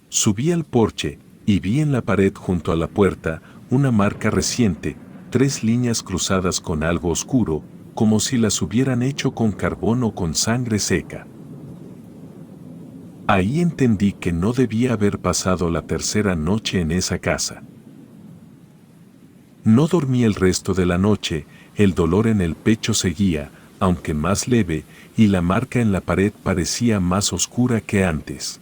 Subí al porche, y vi en la pared junto a la puerta una marca reciente, 3 líneas cruzadas con algo oscuro, como si las hubieran hecho con carbón o con sangre seca. Ahí entendí que no debía haber pasado la tercera noche en esa casa. No dormí el resto de la noche, el dolor en el pecho seguía, aunque más leve, y la marca en la pared parecía más oscura que antes.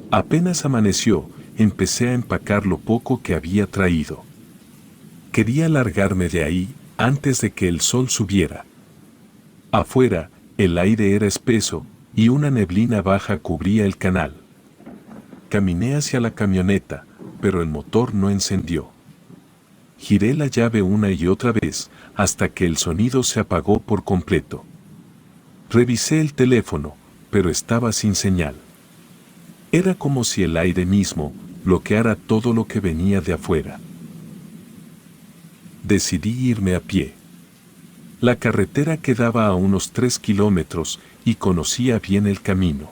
Apenas amaneció, empecé a empacar lo poco que había traído. Quería largarme de ahí, antes de que el sol subiera. Afuera, el aire era espeso, y una neblina baja cubría el canal. Caminé hacia la camioneta, pero el motor no encendió. Giré la llave una y otra vez, hasta que el sonido se apagó por completo. Revisé el teléfono, pero estaba sin señal. Era como si el aire mismo bloqueara todo lo que venía de afuera. Decidí irme a pie. La carretera quedaba a unos 3 kilómetros y conocía bien el camino.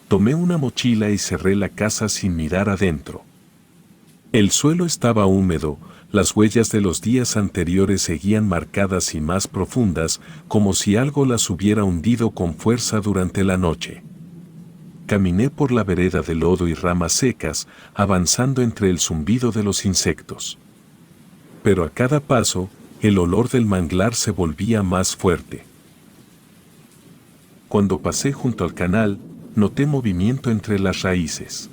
Tomé una mochila y cerré la casa sin mirar adentro. El suelo estaba húmedo, las huellas de los días anteriores seguían marcadas y más profundas, como si algo las hubiera hundido con fuerza durante la noche. Caminé por la vereda de lodo y ramas secas, avanzando entre el zumbido de los insectos. Pero a cada paso, el olor del manglar se volvía más fuerte. Cuando pasé junto al canal, noté movimiento entre las raíces.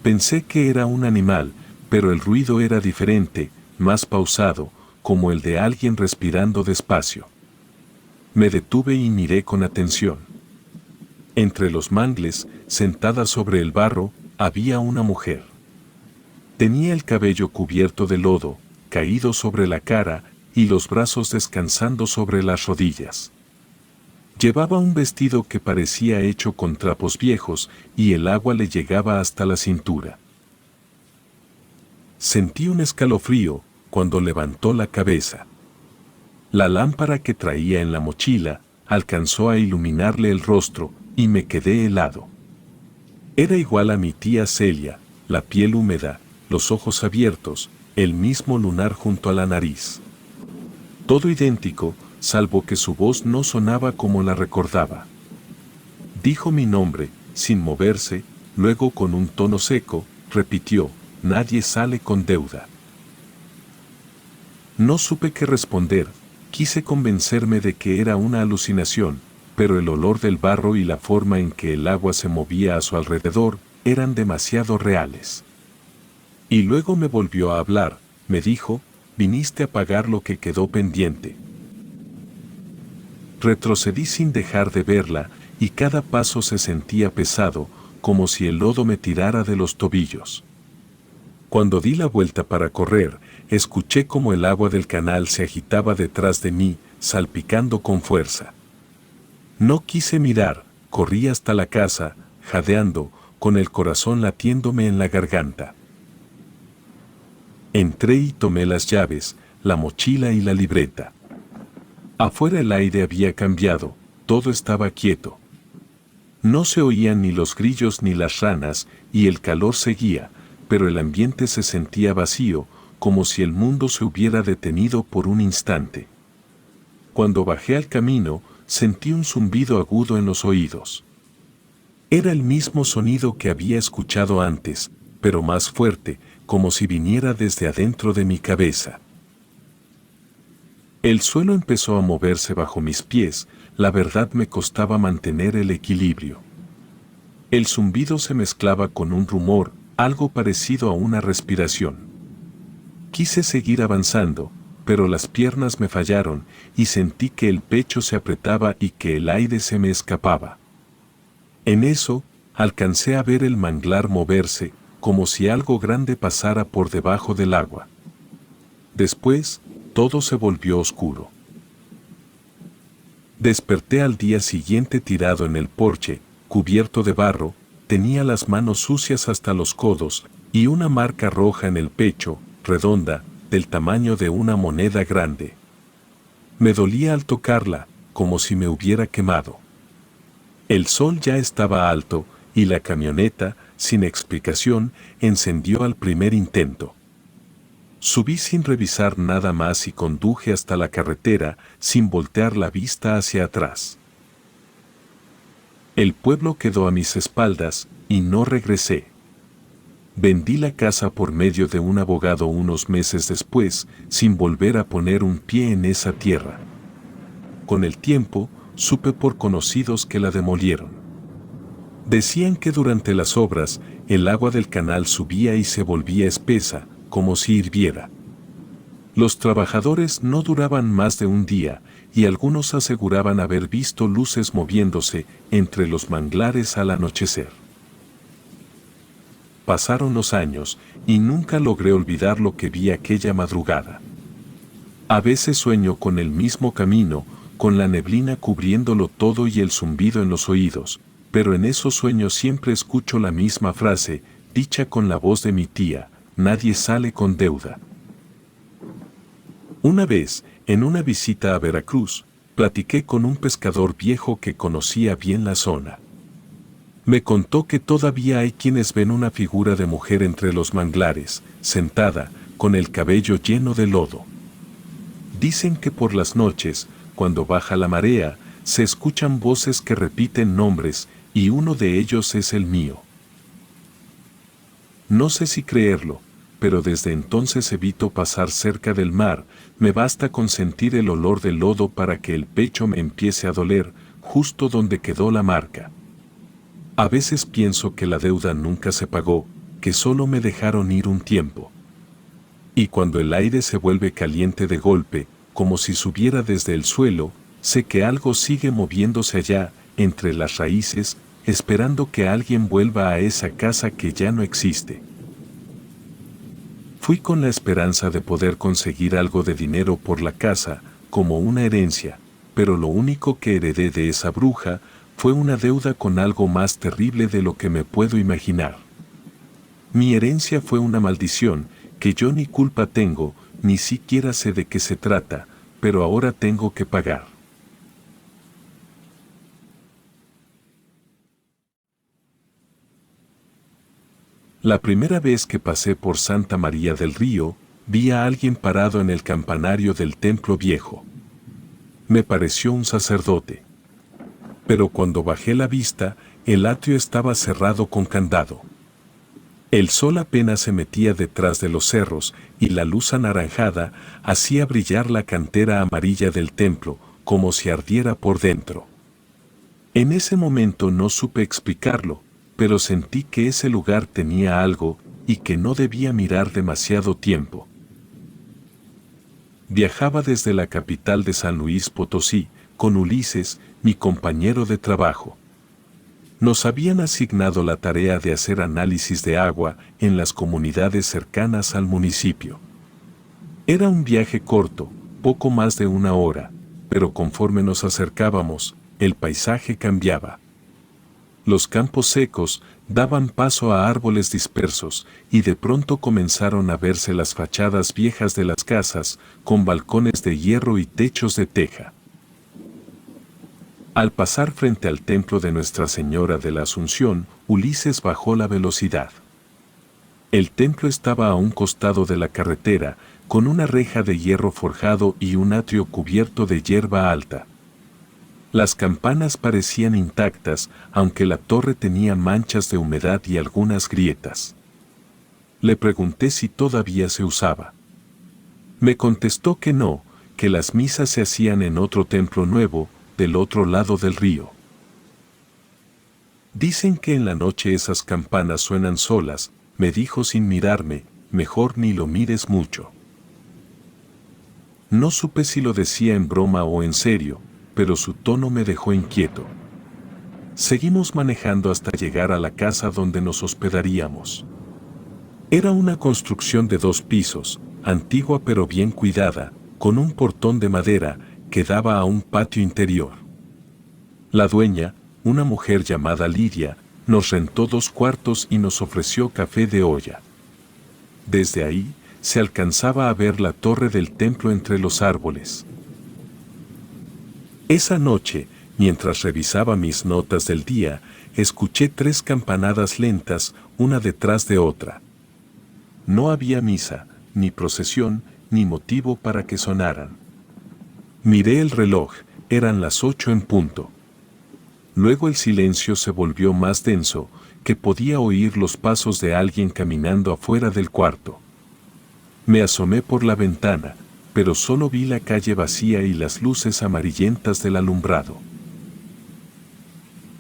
Pensé que era un animal, pero el ruido era diferente, más pausado, como el de alguien respirando despacio. Me detuve y miré con atención. Entre los mangles, sentada sobre el barro, había una mujer. Tenía el cabello cubierto de lodo, caído sobre la cara, y los brazos descansando sobre las rodillas. Llevaba un vestido que parecía hecho con trapos viejos, y el agua le llegaba hasta la cintura. Sentí un escalofrío cuando levantó la cabeza. La lámpara que traía en la mochila alcanzó a iluminarle el rostro, y me quedé helado. Era igual a mi tía Celia, la piel húmeda, los ojos abiertos, el mismo lunar junto a la nariz. Todo idéntico, salvo que su voz no sonaba como la recordaba. Dijo mi nombre, sin moverse, luego con un tono seco, repitió: nadie sale con deuda. No supe qué responder, quise convencerme de que era una alucinación, pero el olor del barro y la forma en que el agua se movía a su alrededor eran demasiado reales. Y luego me volvió a hablar, me dijo: viniste a pagar lo que quedó pendiente. Retrocedí sin dejar de verla, y cada paso se sentía pesado, como si el lodo me tirara de los tobillos. Cuando di la vuelta para correr, escuché como el agua del canal se agitaba detrás de mí, salpicando con fuerza. No quise mirar, corrí hasta la casa, jadeando, con el corazón latiéndome en la garganta. Entré y tomé las llaves, la mochila y la libreta. Afuera el aire había cambiado, todo estaba quieto. No se oían ni los grillos ni las ranas, y el calor seguía, pero el ambiente se sentía vacío, como si el mundo se hubiera detenido por un instante. Cuando bajé al camino, sentí un zumbido agudo en los oídos. Era el mismo sonido que había escuchado antes, pero más fuerte, como si viniera desde adentro de mi cabeza. El suelo empezó a moverse bajo mis pies, la verdad me costaba mantener el equilibrio. El zumbido se mezclaba con un rumor, algo parecido a una respiración. Quise seguir avanzando, pero las piernas me fallaron y sentí que el pecho se apretaba y que el aire se me escapaba. En eso, alcancé a ver el manglar moverse, como si algo grande pasara por debajo del agua. Después, todo se volvió oscuro. Desperté al día siguiente tirado en el porche, cubierto de barro, tenía las manos sucias hasta los codos y una marca roja en el pecho, redonda, del tamaño de una moneda grande. Me dolía al tocarla, como si me hubiera quemado. El sol ya estaba alto y la camioneta, sin explicación, encendió al primer intento. Subí sin revisar nada más y conduje hasta la carretera sin voltear la vista hacia atrás. El pueblo quedó a mis espaldas y no regresé. Vendí la casa por medio de un abogado unos meses después, sin volver a poner un pie en esa tierra. Con el tiempo, supe por conocidos que la demolieron. Decían que durante las obras, el agua del canal subía y se volvía espesa, como si hirviera. Los trabajadores no duraban más de un día, y algunos aseguraban haber visto luces moviéndose entre los manglares al anochecer. Pasaron los años, y nunca logré olvidar lo que vi aquella madrugada. A veces sueño con el mismo camino, con la neblina cubriéndolo todo y el zumbido en los oídos, pero en esos sueños siempre escucho la misma frase, dicha con la voz de mi tía: nadie sale con deuda. Una vez, en una visita a Veracruz, platiqué con un pescador viejo que conocía bien la zona. Me contó que todavía hay quienes ven una figura de mujer entre los manglares, sentada, con el cabello lleno de lodo. Dicen que por las noches, cuando baja la marea, se escuchan voces que repiten nombres, y uno de ellos es el mío. No sé si creerlo, pero desde entonces evito pasar cerca del mar, me basta con sentir el olor del lodo para que el pecho me empiece a doler, justo donde quedó la marca. A veces pienso que la deuda nunca se pagó, que solo me dejaron ir un tiempo. Y cuando el aire se vuelve caliente de golpe, como si subiera desde el suelo, sé que algo sigue moviéndose allá, entre las raíces, esperando que alguien vuelva a esa casa que ya no existe. Fui con la esperanza de poder conseguir algo de dinero por la casa, como una herencia, pero lo único que heredé de esa bruja fue una deuda con algo más terrible de lo que me puedo imaginar. Mi herencia fue una maldición, que yo ni culpa tengo, ni siquiera sé de qué se trata, pero ahora tengo que pagar. La primera vez que pasé por Santa María del Río, vi a alguien parado en el campanario del templo viejo. Me pareció un sacerdote. Pero cuando bajé la vista, el atrio estaba cerrado con candado. El sol apenas se metía detrás de los cerros, y la luz anaranjada hacía brillar la cantera amarilla del templo, como si ardiera por dentro. En ese momento no supe explicarlo, pero sentí que ese lugar tenía algo, y que no debía mirar demasiado tiempo. Viajaba desde la capital de San Luis Potosí, con Ulises, mi compañero de trabajo. Nos habían asignado la tarea de hacer análisis de agua en las comunidades cercanas al municipio. Era un viaje corto, poco más de una hora, pero conforme nos acercábamos, el paisaje cambiaba. Los campos secos daban paso a árboles dispersos y de pronto comenzaron a verse las fachadas viejas de las casas, con balcones de hierro y techos de teja. Al pasar frente al templo de Nuestra Señora de la Asunción, Ulises bajó la velocidad. El templo estaba a un costado de la carretera, con una reja de hierro forjado y un atrio cubierto de hierba alta. Las campanas parecían intactas, aunque la torre tenía manchas de humedad y algunas grietas. Le pregunté si todavía se usaba. Me contestó que no, que las misas se hacían en otro templo nuevo, del otro lado del río. Dicen que en la noche esas campanas suenan solas, me dijo sin mirarme, mejor ni lo mires mucho. No supe si lo decía en broma o en serio, pero su tono me dejó inquieto. Seguimos manejando hasta llegar a la casa donde nos hospedaríamos. Era una construcción de 2 pisos, antigua pero bien cuidada, con un portón de madera que daba a un patio interior. La dueña, una mujer llamada Lidia, nos rentó 2 cuartos y nos ofreció café de olla. Desde ahí, se alcanzaba a ver la torre del templo entre los árboles. Esa noche, mientras revisaba mis notas del día, escuché 3 campanadas lentas, una detrás de otra. No había misa, ni procesión, ni motivo para que sonaran. Miré el reloj, eran las 8 en punto. Luego el silencio se volvió más denso, que podía oír los pasos de alguien caminando afuera del cuarto. Me asomé por la ventana, pero solo vi la calle vacía y las luces amarillentas del alumbrado.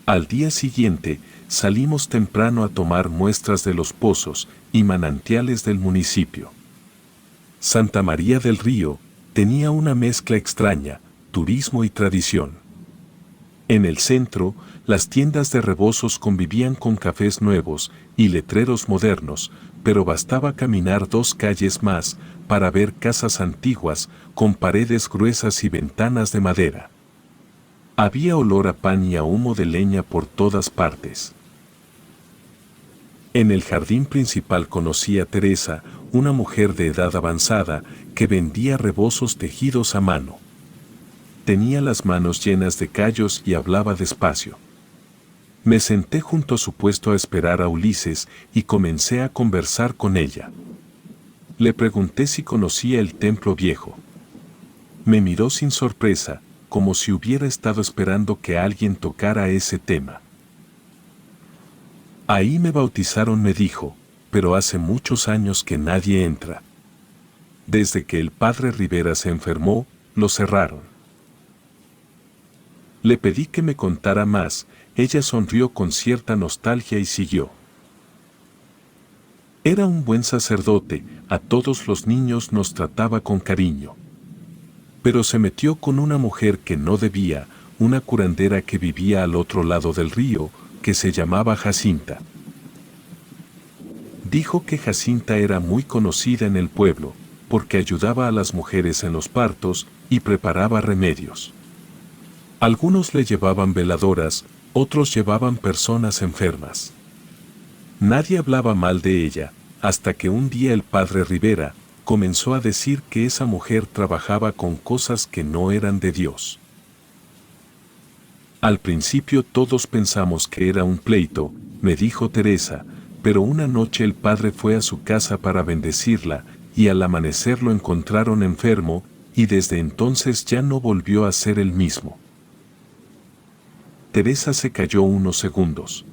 Al día siguiente, salimos temprano a tomar muestras de los pozos y manantiales del municipio. Santa María del Río tenía una mezcla extraña, turismo y tradición. En el centro, las tiendas de rebozos convivían con cafés nuevos y letreros modernos, pero bastaba caminar 2 calles más para ver casas antiguas con paredes gruesas y ventanas de madera. Había olor a pan y a humo de leña por todas partes. En el jardín principal conocí a Teresa, una mujer de edad avanzada que vendía rebozos tejidos a mano. Tenía las manos llenas de callos y hablaba despacio. Me senté junto a su puesto a esperar a Ulises y comencé a conversar con ella. Le pregunté si conocía el templo viejo. Me miró sin sorpresa, como si hubiera estado esperando que alguien tocara ese tema. Ahí me bautizaron, me dijo, pero hace muchos años que nadie entra. Desde que el padre Rivera se enfermó, lo cerraron. Le pedí que me contara más, ella sonrió con cierta nostalgia y siguió. Era un buen sacerdote, a todos los niños nos trataba con cariño. Pero se metió con una mujer que no debía, una curandera que vivía al otro lado del río, que se llamaba Jacinta. Dijo que Jacinta era muy conocida en el pueblo, porque ayudaba a las mujeres en los partos y preparaba remedios. Algunos le llevaban veladoras, otros llevaban personas enfermas. Nadie hablaba mal de ella, hasta que un día el padre Rivera comenzó a decir que esa mujer trabajaba con cosas que no eran de Dios. Al principio todos pensamos que era un pleito, me dijo Teresa, pero una noche el padre fue a su casa para bendecirla, y al amanecer lo encontraron enfermo, y desde entonces ya no volvió a ser el mismo. Teresa se calló unos segundos.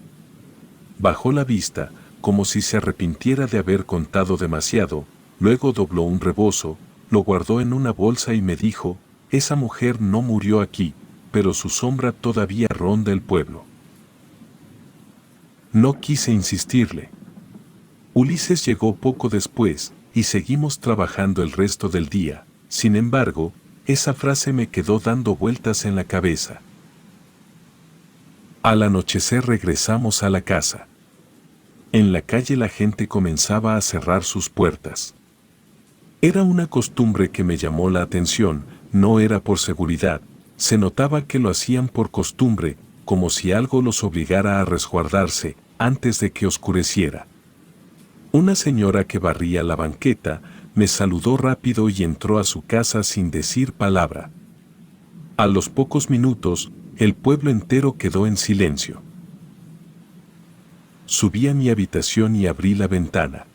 Bajó la vista, como si se arrepintiera de haber contado demasiado, luego dobló un rebozo, lo guardó en una bolsa y me dijo, esa mujer no murió aquí, pero su sombra todavía ronda el pueblo. No quise insistirle. Ulises llegó poco después, y seguimos trabajando el resto del día. Sin embargo, esa frase me quedó dando vueltas en la cabeza. Al anochecer regresamos a la casa. En la calle la gente comenzaba a cerrar sus puertas. Era una costumbre que me llamó la atención, no era por seguridad, se notaba que lo hacían por costumbre, como si algo los obligara a resguardarse antes de que oscureciera. Una señora que barría la banqueta me saludó rápido y entró a su casa sin decir palabra. A los pocos minutos, el pueblo entero quedó en silencio. Subí a mi habitación y abrí la ventana.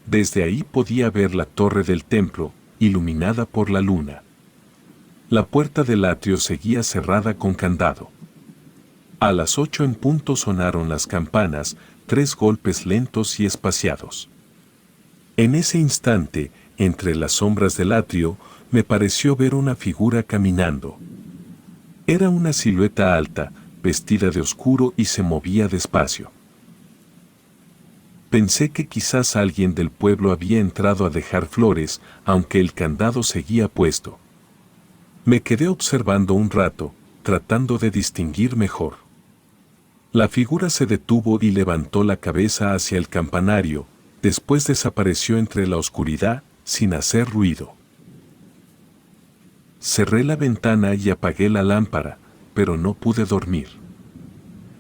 Desde ahí podía ver la torre del templo, iluminada por la luna. La puerta del atrio seguía cerrada con candado. A las 8 en punto sonaron las campanas, 3 golpes lentos y espaciados. En ese instante, entre las sombras del atrio, me pareció ver una figura caminando. Era una silueta alta, vestida de oscuro y se movía despacio. Pensé que quizás alguien del pueblo había entrado a dejar flores, aunque el candado seguía puesto. Me quedé observando un rato, tratando de distinguir mejor. La figura se detuvo y levantó la cabeza hacia el campanario, después desapareció entre la oscuridad, sin hacer ruido. Cerré la ventana y apagué la lámpara, pero no pude dormir.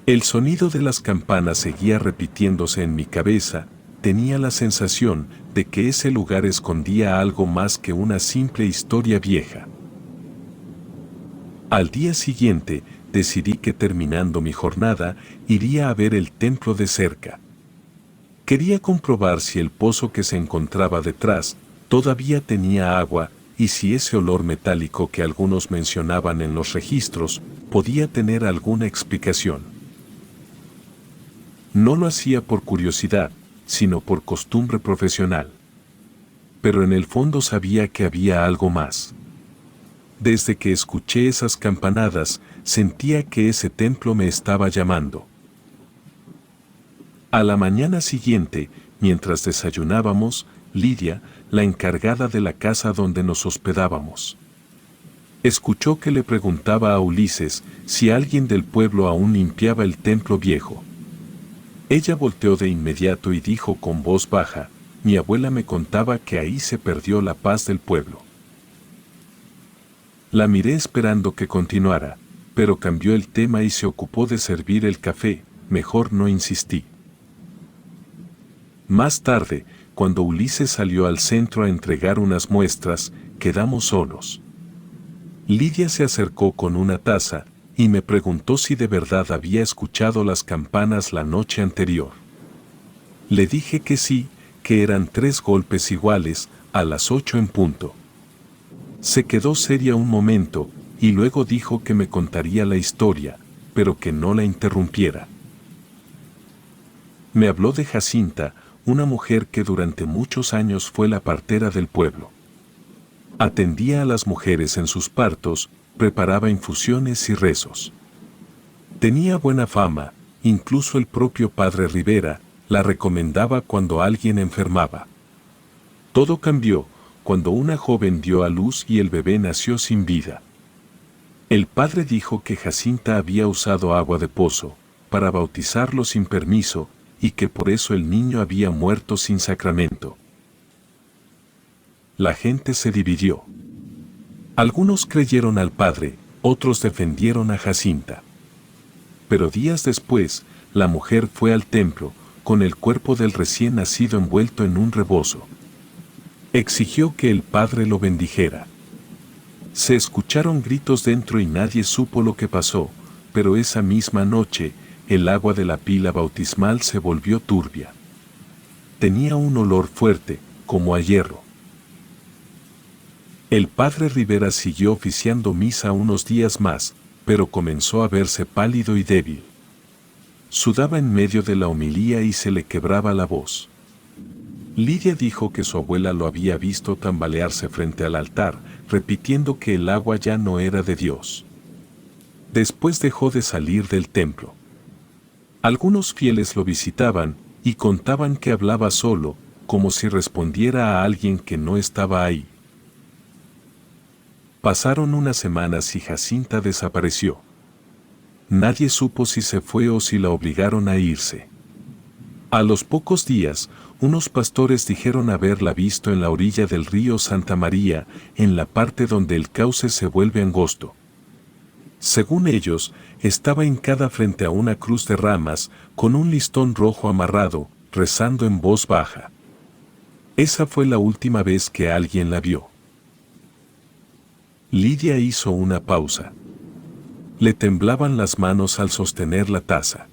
El sonido de las campanas seguía repitiéndose en mi cabeza, tenía la sensación de que ese lugar escondía algo más que una simple historia vieja. Al día siguiente, decidí que terminando mi jornada, iría a ver el templo de cerca. Quería comprobar si el pozo que se encontraba detrás todavía tenía agua y si ese olor metálico que algunos mencionaban en los registros podía tener alguna explicación. No lo hacía por curiosidad, sino por costumbre profesional. Pero en el fondo sabía que había algo más. Desde que escuché esas campanadas, sentía que ese templo me estaba llamando. A la mañana siguiente, mientras desayunábamos, Lidia, la encargada de la casa donde nos hospedábamos, escuchó que le preguntaba a Ulises si alguien del pueblo aún limpiaba el templo viejo. Ella volteó de inmediato y dijo con voz baja: mi abuela me contaba que ahí se perdió la paz del pueblo. La miré esperando que continuara, pero cambió el tema y se ocupó de servir el café, mejor no insistí. Más tarde, cuando Ulises salió al centro a entregar unas muestras, quedamos solos. Lidia se acercó con una taza y me preguntó si de verdad había escuchado las campanas la noche anterior. Le dije que sí, que eran 3 golpes iguales, a las 8 en punto. Se quedó seria un momento, y luego dijo que me contaría la historia, pero que no la interrumpiera. Me habló de Jacinta, una mujer que durante muchos años fue la partera del pueblo. Atendía a las mujeres en sus partos, preparaba infusiones y rezos. Tenía buena fama, incluso el propio padre Rivera la recomendaba cuando alguien enfermaba. Todo cambió cuando una joven dio a luz y el bebé nació sin vida. El padre dijo que Jacinta había usado agua de pozo para bautizarlo sin permiso y que por eso el niño había muerto sin sacramento. La gente se dividió. Algunos creyeron al padre, otros defendieron a Jacinta. Pero días después, la mujer fue al templo, con el cuerpo del recién nacido envuelto en un rebozo. Exigió que el padre lo bendijera. Se escucharon gritos dentro y nadie supo lo que pasó, pero esa misma noche, el agua de la pila bautismal se volvió turbia. Tenía un olor fuerte, como a hierro. El padre Rivera siguió oficiando misa unos días más, pero comenzó a verse pálido y débil. Sudaba en medio de la homilía y se le quebraba la voz. Lidia dijo que su abuela lo había visto tambalearse frente al altar, repitiendo que el agua ya no era de Dios. Después dejó de salir del templo. Algunos fieles lo visitaban y contaban que hablaba solo, como si respondiera a alguien que no estaba ahí. Pasaron unas semanas y Jacinta desapareció. Nadie supo si se fue o si la obligaron a irse. A los pocos días, unos pastores dijeron haberla visto en la orilla del río Santa María, en la parte donde el cauce se vuelve angosto. Según ellos, estaba hincada frente a una cruz de ramas, con un listón rojo amarrado, rezando en voz baja. Esa fue la última vez que alguien la vio. Lidia hizo una pausa. Le temblaban las manos al sostener la taza.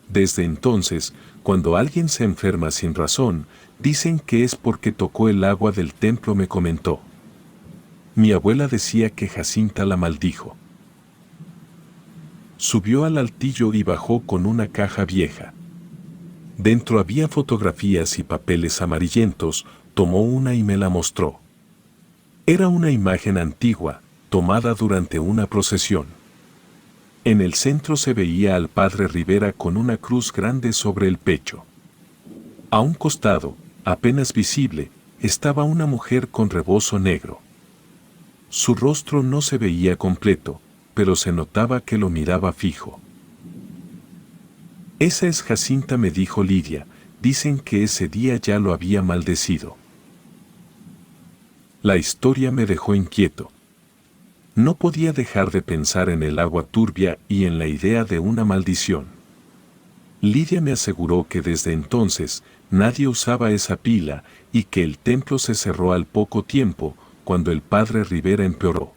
Desde entonces, cuando alguien se enferma sin razón, dicen que es porque tocó el agua del templo, me comentó. Mi abuela decía que Jacinta la maldijo. Subió al altillo y bajó con una caja vieja. Dentro había fotografías y papeles amarillentos, tomó una y me la mostró. Era una imagen antigua, tomada durante una procesión. En el centro se veía al padre Rivera con una cruz grande sobre el pecho. A un costado, apenas visible, estaba una mujer con rebozo negro. Su rostro no se veía completo, pero se notaba que lo miraba fijo. Esa es Jacinta, me dijo Lidia, dicen que ese día ya lo había maldecido. La historia me dejó inquieto. No podía dejar de pensar en el agua turbia y en la idea de una maldición. Lidia me aseguró que desde entonces nadie usaba esa pila y que el templo se cerró al poco tiempo, cuando el padre Rivera empeoró.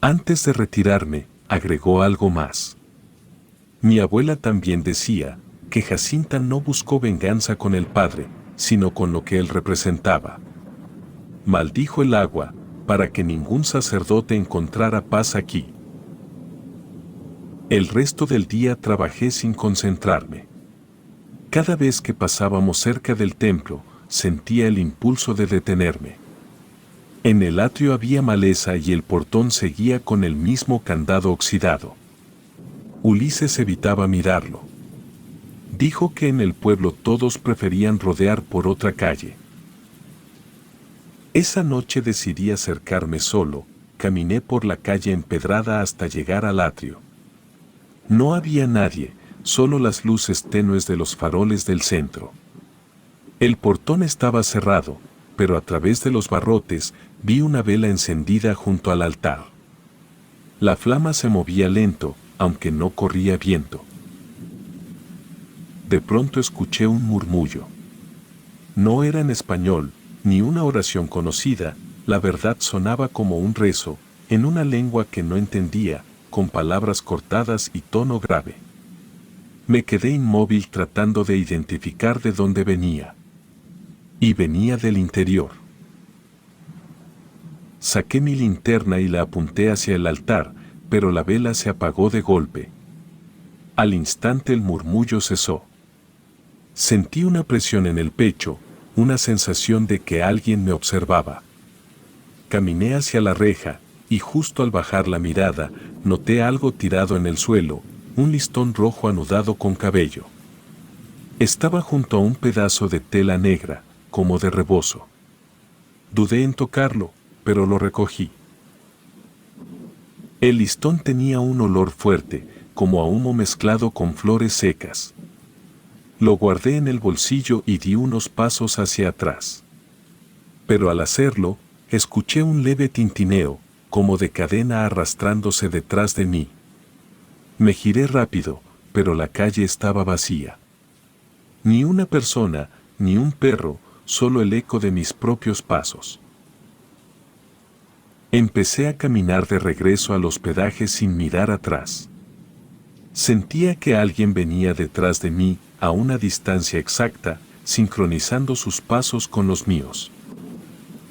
Antes de retirarme, agregó algo más. Mi abuela también decía que Jacinta no buscó venganza con el padre, sino con lo que él representaba. Maldijo el agua, para que ningún sacerdote encontrara paz aquí. El resto del día trabajé sin concentrarme. Cada vez que pasábamos cerca del templo, sentía el impulso de detenerme. En el atrio había maleza y el portón seguía con el mismo candado oxidado. Ulises evitaba mirarlo. Dijo que en el pueblo todos preferían rodear por otra calle. Esa noche decidí acercarme solo, caminé por la calle empedrada hasta llegar al atrio. No había nadie, solo las luces tenues de los faroles del centro. El portón estaba cerrado, pero a través de los barrotes vi una vela encendida junto al altar. La flama se movía lento, aunque no corría viento. De pronto escuché un murmullo. No era en español, ni una oración conocida, la verdad sonaba como un rezo, en una lengua que no entendía, con palabras cortadas y tono grave. Me quedé inmóvil tratando de identificar de dónde venía. Y venía del interior. Saqué mi linterna y la apunté hacia el altar, pero la vela se apagó de golpe. Al instante el murmullo cesó. Sentí una presión en el pecho, una sensación de que alguien me observaba. Caminé hacia la reja, y justo al bajar la mirada, noté algo tirado en el suelo, un listón rojo anudado con cabello. Estaba junto a un pedazo de tela negra, como de rebozo. Dudé en tocarlo, pero lo recogí. El listón tenía un olor fuerte, como a humo mezclado con flores secas. Lo guardé en el bolsillo y di unos pasos hacia atrás. Pero al hacerlo, escuché un leve tintineo, como de cadena arrastrándose detrás de mí. Me giré rápido, pero la calle estaba vacía. Ni una persona, ni un perro, solo el eco de mis propios pasos. Empecé a caminar de regreso al hospedaje sin mirar atrás. Sentía que alguien venía detrás de mí, a una distancia exacta, sincronizando sus pasos con los míos.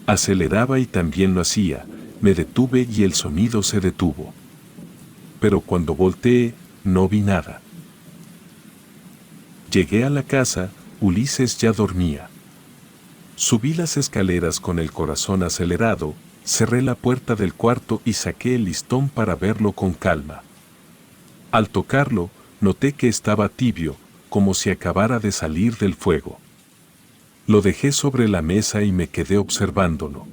Aceleraba y también lo hacía, me detuve y el sonido se detuvo. Pero cuando volteé, no vi nada. Llegué a la casa, Ulises ya dormía. Subí las escaleras con el corazón acelerado, cerré la puerta del cuarto y saqué el listón para verlo con calma. Al tocarlo, noté que estaba tibio, como si acabara de salir del fuego. Lo dejé sobre la mesa y me quedé observándolo.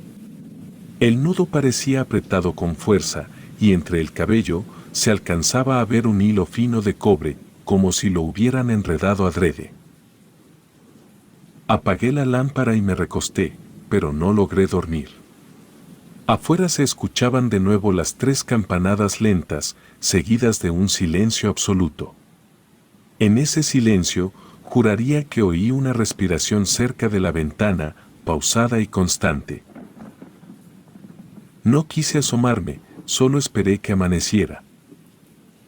El nudo parecía apretado con fuerza, y entre el cabello se alcanzaba a ver un hilo fino de cobre, como si lo hubieran enredado adrede. Apagué la lámpara y me recosté, pero no logré dormir. Afuera se escuchaban de nuevo las 3 campanadas lentas, seguidas de un silencio absoluto. En ese silencio, juraría que oí una respiración cerca de la ventana, pausada y constante. No quise asomarme, solo esperé que amaneciera.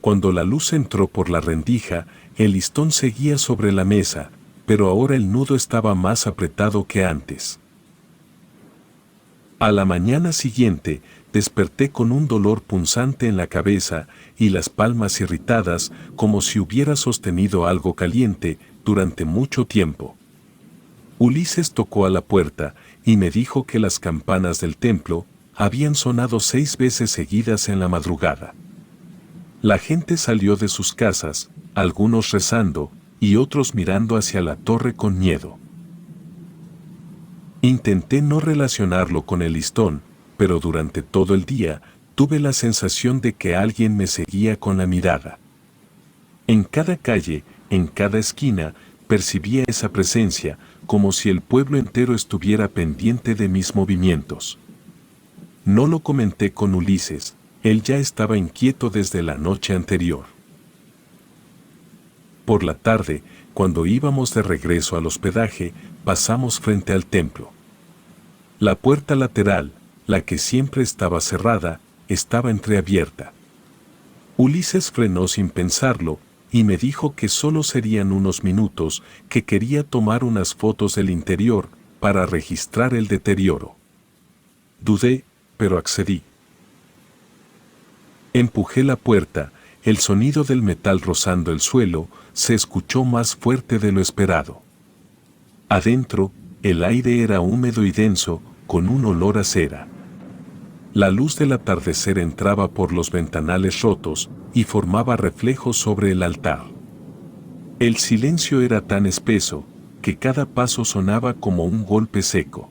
Cuando la luz entró por la rendija, el listón seguía sobre la mesa, pero ahora el nudo estaba más apretado que antes. A la mañana siguiente, desperté con un dolor punzante en la cabeza y las palmas irritadas, como si hubiera sostenido algo caliente durante mucho tiempo. Ulises tocó a la puerta y me dijo que las campanas del templo habían sonado 6 veces seguidas en la madrugada. La gente salió de sus casas, algunos rezando, y otros mirando hacia la torre con miedo. Intenté no relacionarlo con el listón, pero durante todo el día tuve la sensación de que alguien me seguía con la mirada. En cada calle, en cada esquina, percibía esa presencia, como si el pueblo entero estuviera pendiente de mis movimientos. No lo comenté con Ulises, él ya estaba inquieto desde la noche anterior. Por la tarde, cuando íbamos de regreso al hospedaje, pasamos frente al templo. La puerta lateral, la que siempre estaba cerrada, estaba entreabierta. Ulises frenó sin pensarlo y me dijo que solo serían unos minutos, que quería tomar unas fotos del interior para registrar el deterioro. Dudé, pero accedí. Empujé la puerta, el sonido del metal rozando el suelo se escuchó más fuerte de lo esperado. Adentro, el aire era húmedo y denso, con un olor a cera. La luz del atardecer entraba por los ventanales rotos y formaba reflejos sobre el altar. El silencio era tan espeso que cada paso sonaba como un golpe seco.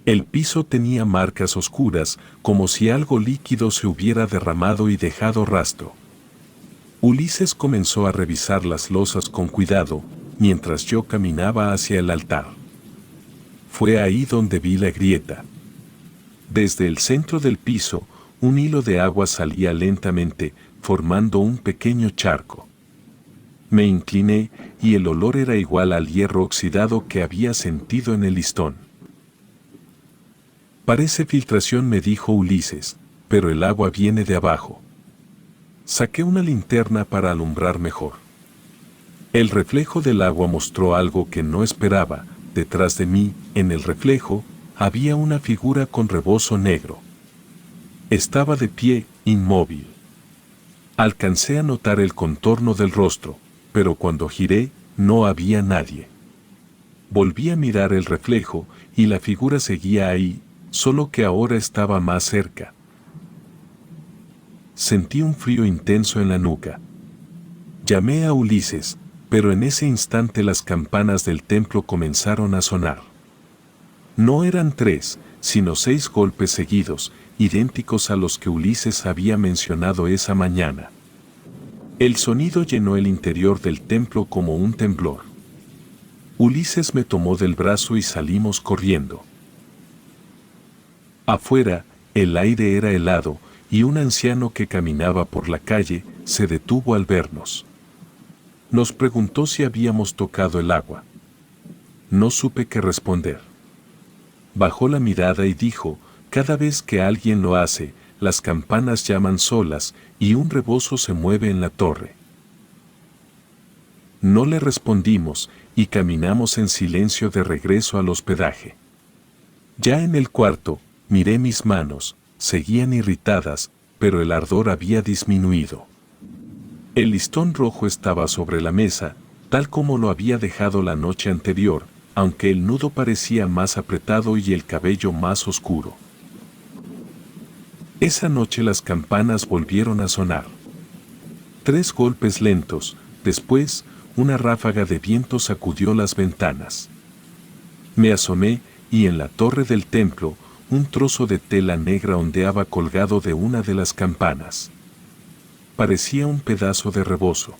El piso tenía marcas oscuras, como si algo líquido se hubiera derramado y dejado rastro. Ulises comenzó a revisar las losas con cuidado, mientras yo caminaba hacia el altar. Fue ahí donde vi la grieta. Desde el centro del piso, un hilo de agua salía lentamente, formando un pequeño charco. Me incliné y el olor era igual al hierro oxidado que había sentido en el listón. Parece filtración, me dijo Ulises, pero el agua viene de abajo. Saqué una linterna para alumbrar mejor. El reflejo del agua mostró algo que no esperaba. Detrás de mí, en el reflejo, había una figura con rebozo negro. Estaba de pie, inmóvil. Alcancé a notar el contorno del rostro, pero cuando giré, no había nadie. Volví a mirar el reflejo y la figura seguía ahí, solo que ahora estaba más cerca. Sentí un frío intenso en la nuca. Llamé a Ulises, pero en ese instante las campanas del templo comenzaron a sonar. No eran 3, sino 6 golpes seguidos, idénticos a los que Ulises había mencionado esa mañana. El sonido llenó el interior del templo como un temblor. Ulises me tomó del brazo y salimos corriendo. Afuera, el aire era helado, y un anciano que caminaba por la calle se detuvo al vernos. Nos preguntó si habíamos tocado el agua. No supe qué responder. Bajó la mirada y dijo: cada vez que alguien lo hace, las campanas llaman solas y un rebozo se mueve en la torre. No le respondimos y caminamos en silencio de regreso al hospedaje. Ya en el cuarto, miré mis manos, seguían irritadas, pero el ardor había disminuido. El listón rojo estaba sobre la mesa, tal como lo había dejado la noche anterior, aunque el nudo parecía más apretado y el cabello más oscuro. Esa noche las campanas volvieron a sonar. 3 golpes lentos, después, una ráfaga de viento sacudió las ventanas. Me asomé, y en la torre del templo, un trozo de tela negra ondeaba colgado de una de las campanas. Parecía un pedazo de rebozo.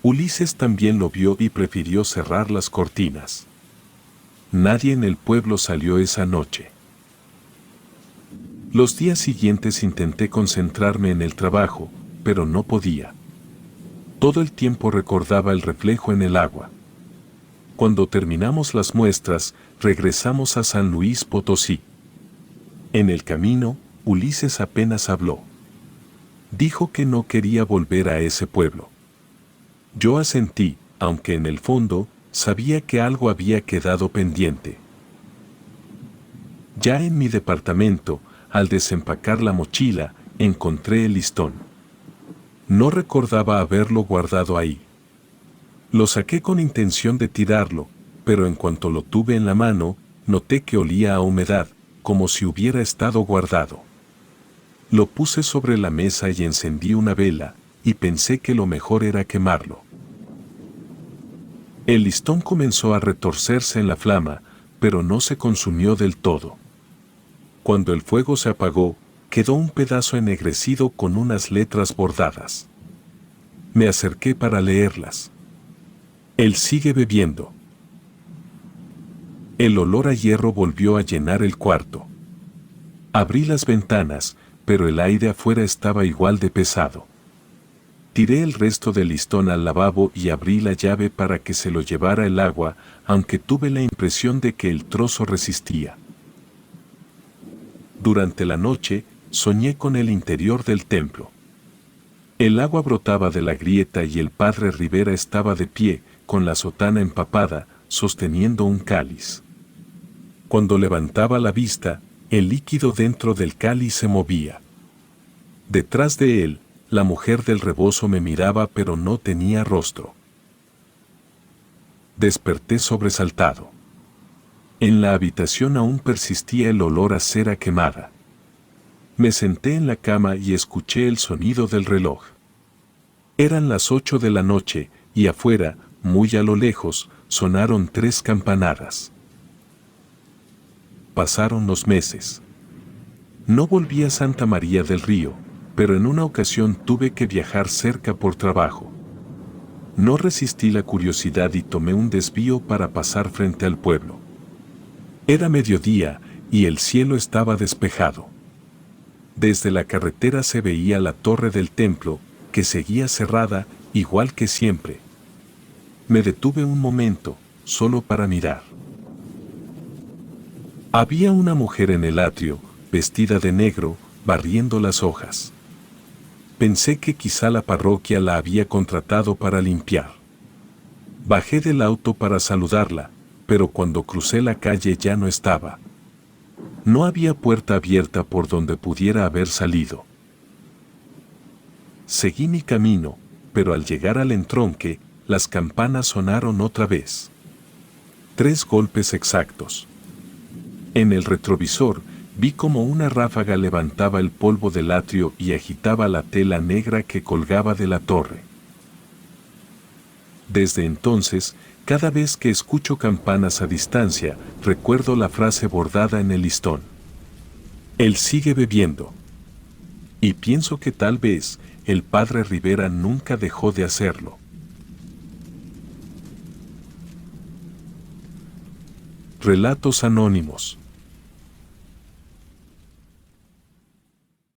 Ulises también lo vio y prefirió cerrar las cortinas. Nadie en el pueblo salió esa noche. Los días siguientes intenté concentrarme en el trabajo, pero no podía. Todo el tiempo recordaba el reflejo en el agua. Cuando terminamos las muestras, regresamos a San Luis Potosí. En el camino, Ulises apenas habló. Dijo que no quería volver a ese pueblo. Yo asentí, aunque en el fondo, sabía que algo había quedado pendiente. Ya en mi departamento, al desempacar la mochila, encontré el listón. No recordaba haberlo guardado ahí. Lo saqué con intención de tirarlo, pero en cuanto lo tuve en la mano, noté que olía a humedad, como si hubiera estado guardado. Lo puse sobre la mesa y encendí una vela, y pensé que lo mejor era quemarlo. El listón comenzó a retorcerse en la flama, pero no se consumió del todo. Cuando el fuego se apagó, quedó un pedazo ennegrecido con unas letras bordadas. Me acerqué para leerlas. Él sigue bebiendo. El olor a hierro volvió a llenar el cuarto. Abrí las ventanas, pero el aire afuera estaba igual de pesado. Tiré el resto del listón al lavabo y abrí la llave para que se lo llevara el agua, aunque tuve la impresión de que el trozo resistía. Durante la noche, soñé con el interior del templo. El agua brotaba de la grieta y el padre Rivera estaba de pie, con la sotana empapada, sosteniendo un cáliz. Cuando levantaba la vista, el líquido dentro del cáliz se movía. Detrás de él, la mujer del rebozo me miraba pero no tenía rostro. Desperté sobresaltado. En la habitación aún persistía el olor a cera quemada. Me senté en la cama y escuché el sonido del reloj. Eran las 8 de la noche, y afuera, muy a lo lejos, sonaron 3 campanadas. Pasaron los meses. No volví a Santa María del Río, pero en una ocasión tuve que viajar cerca por trabajo. No resistí la curiosidad y tomé un desvío para pasar frente al pueblo. Era mediodía, y el cielo estaba despejado. Desde la carretera se veía la torre del templo, que seguía cerrada, igual que siempre. Me detuve un momento, solo para mirar. Había una mujer en el atrio, vestida de negro, barriendo las hojas. Pensé que quizá la parroquia la había contratado para limpiar. Bajé del auto para saludarla, pero cuando crucé la calle ya no estaba. No había puerta abierta por donde pudiera haber salido. Seguí mi camino, pero al llegar al entronque, las campanas sonaron otra vez. 3 golpes exactos. En el retrovisor, vi como una ráfaga levantaba el polvo del atrio y agitaba la tela negra que colgaba de la torre. Desde entonces, cada vez que escucho campanas a distancia, recuerdo la frase bordada en el listón. Él sigue bebiendo. Y pienso que tal vez, el padre Rivera nunca dejó de hacerlo. Relatos anónimos.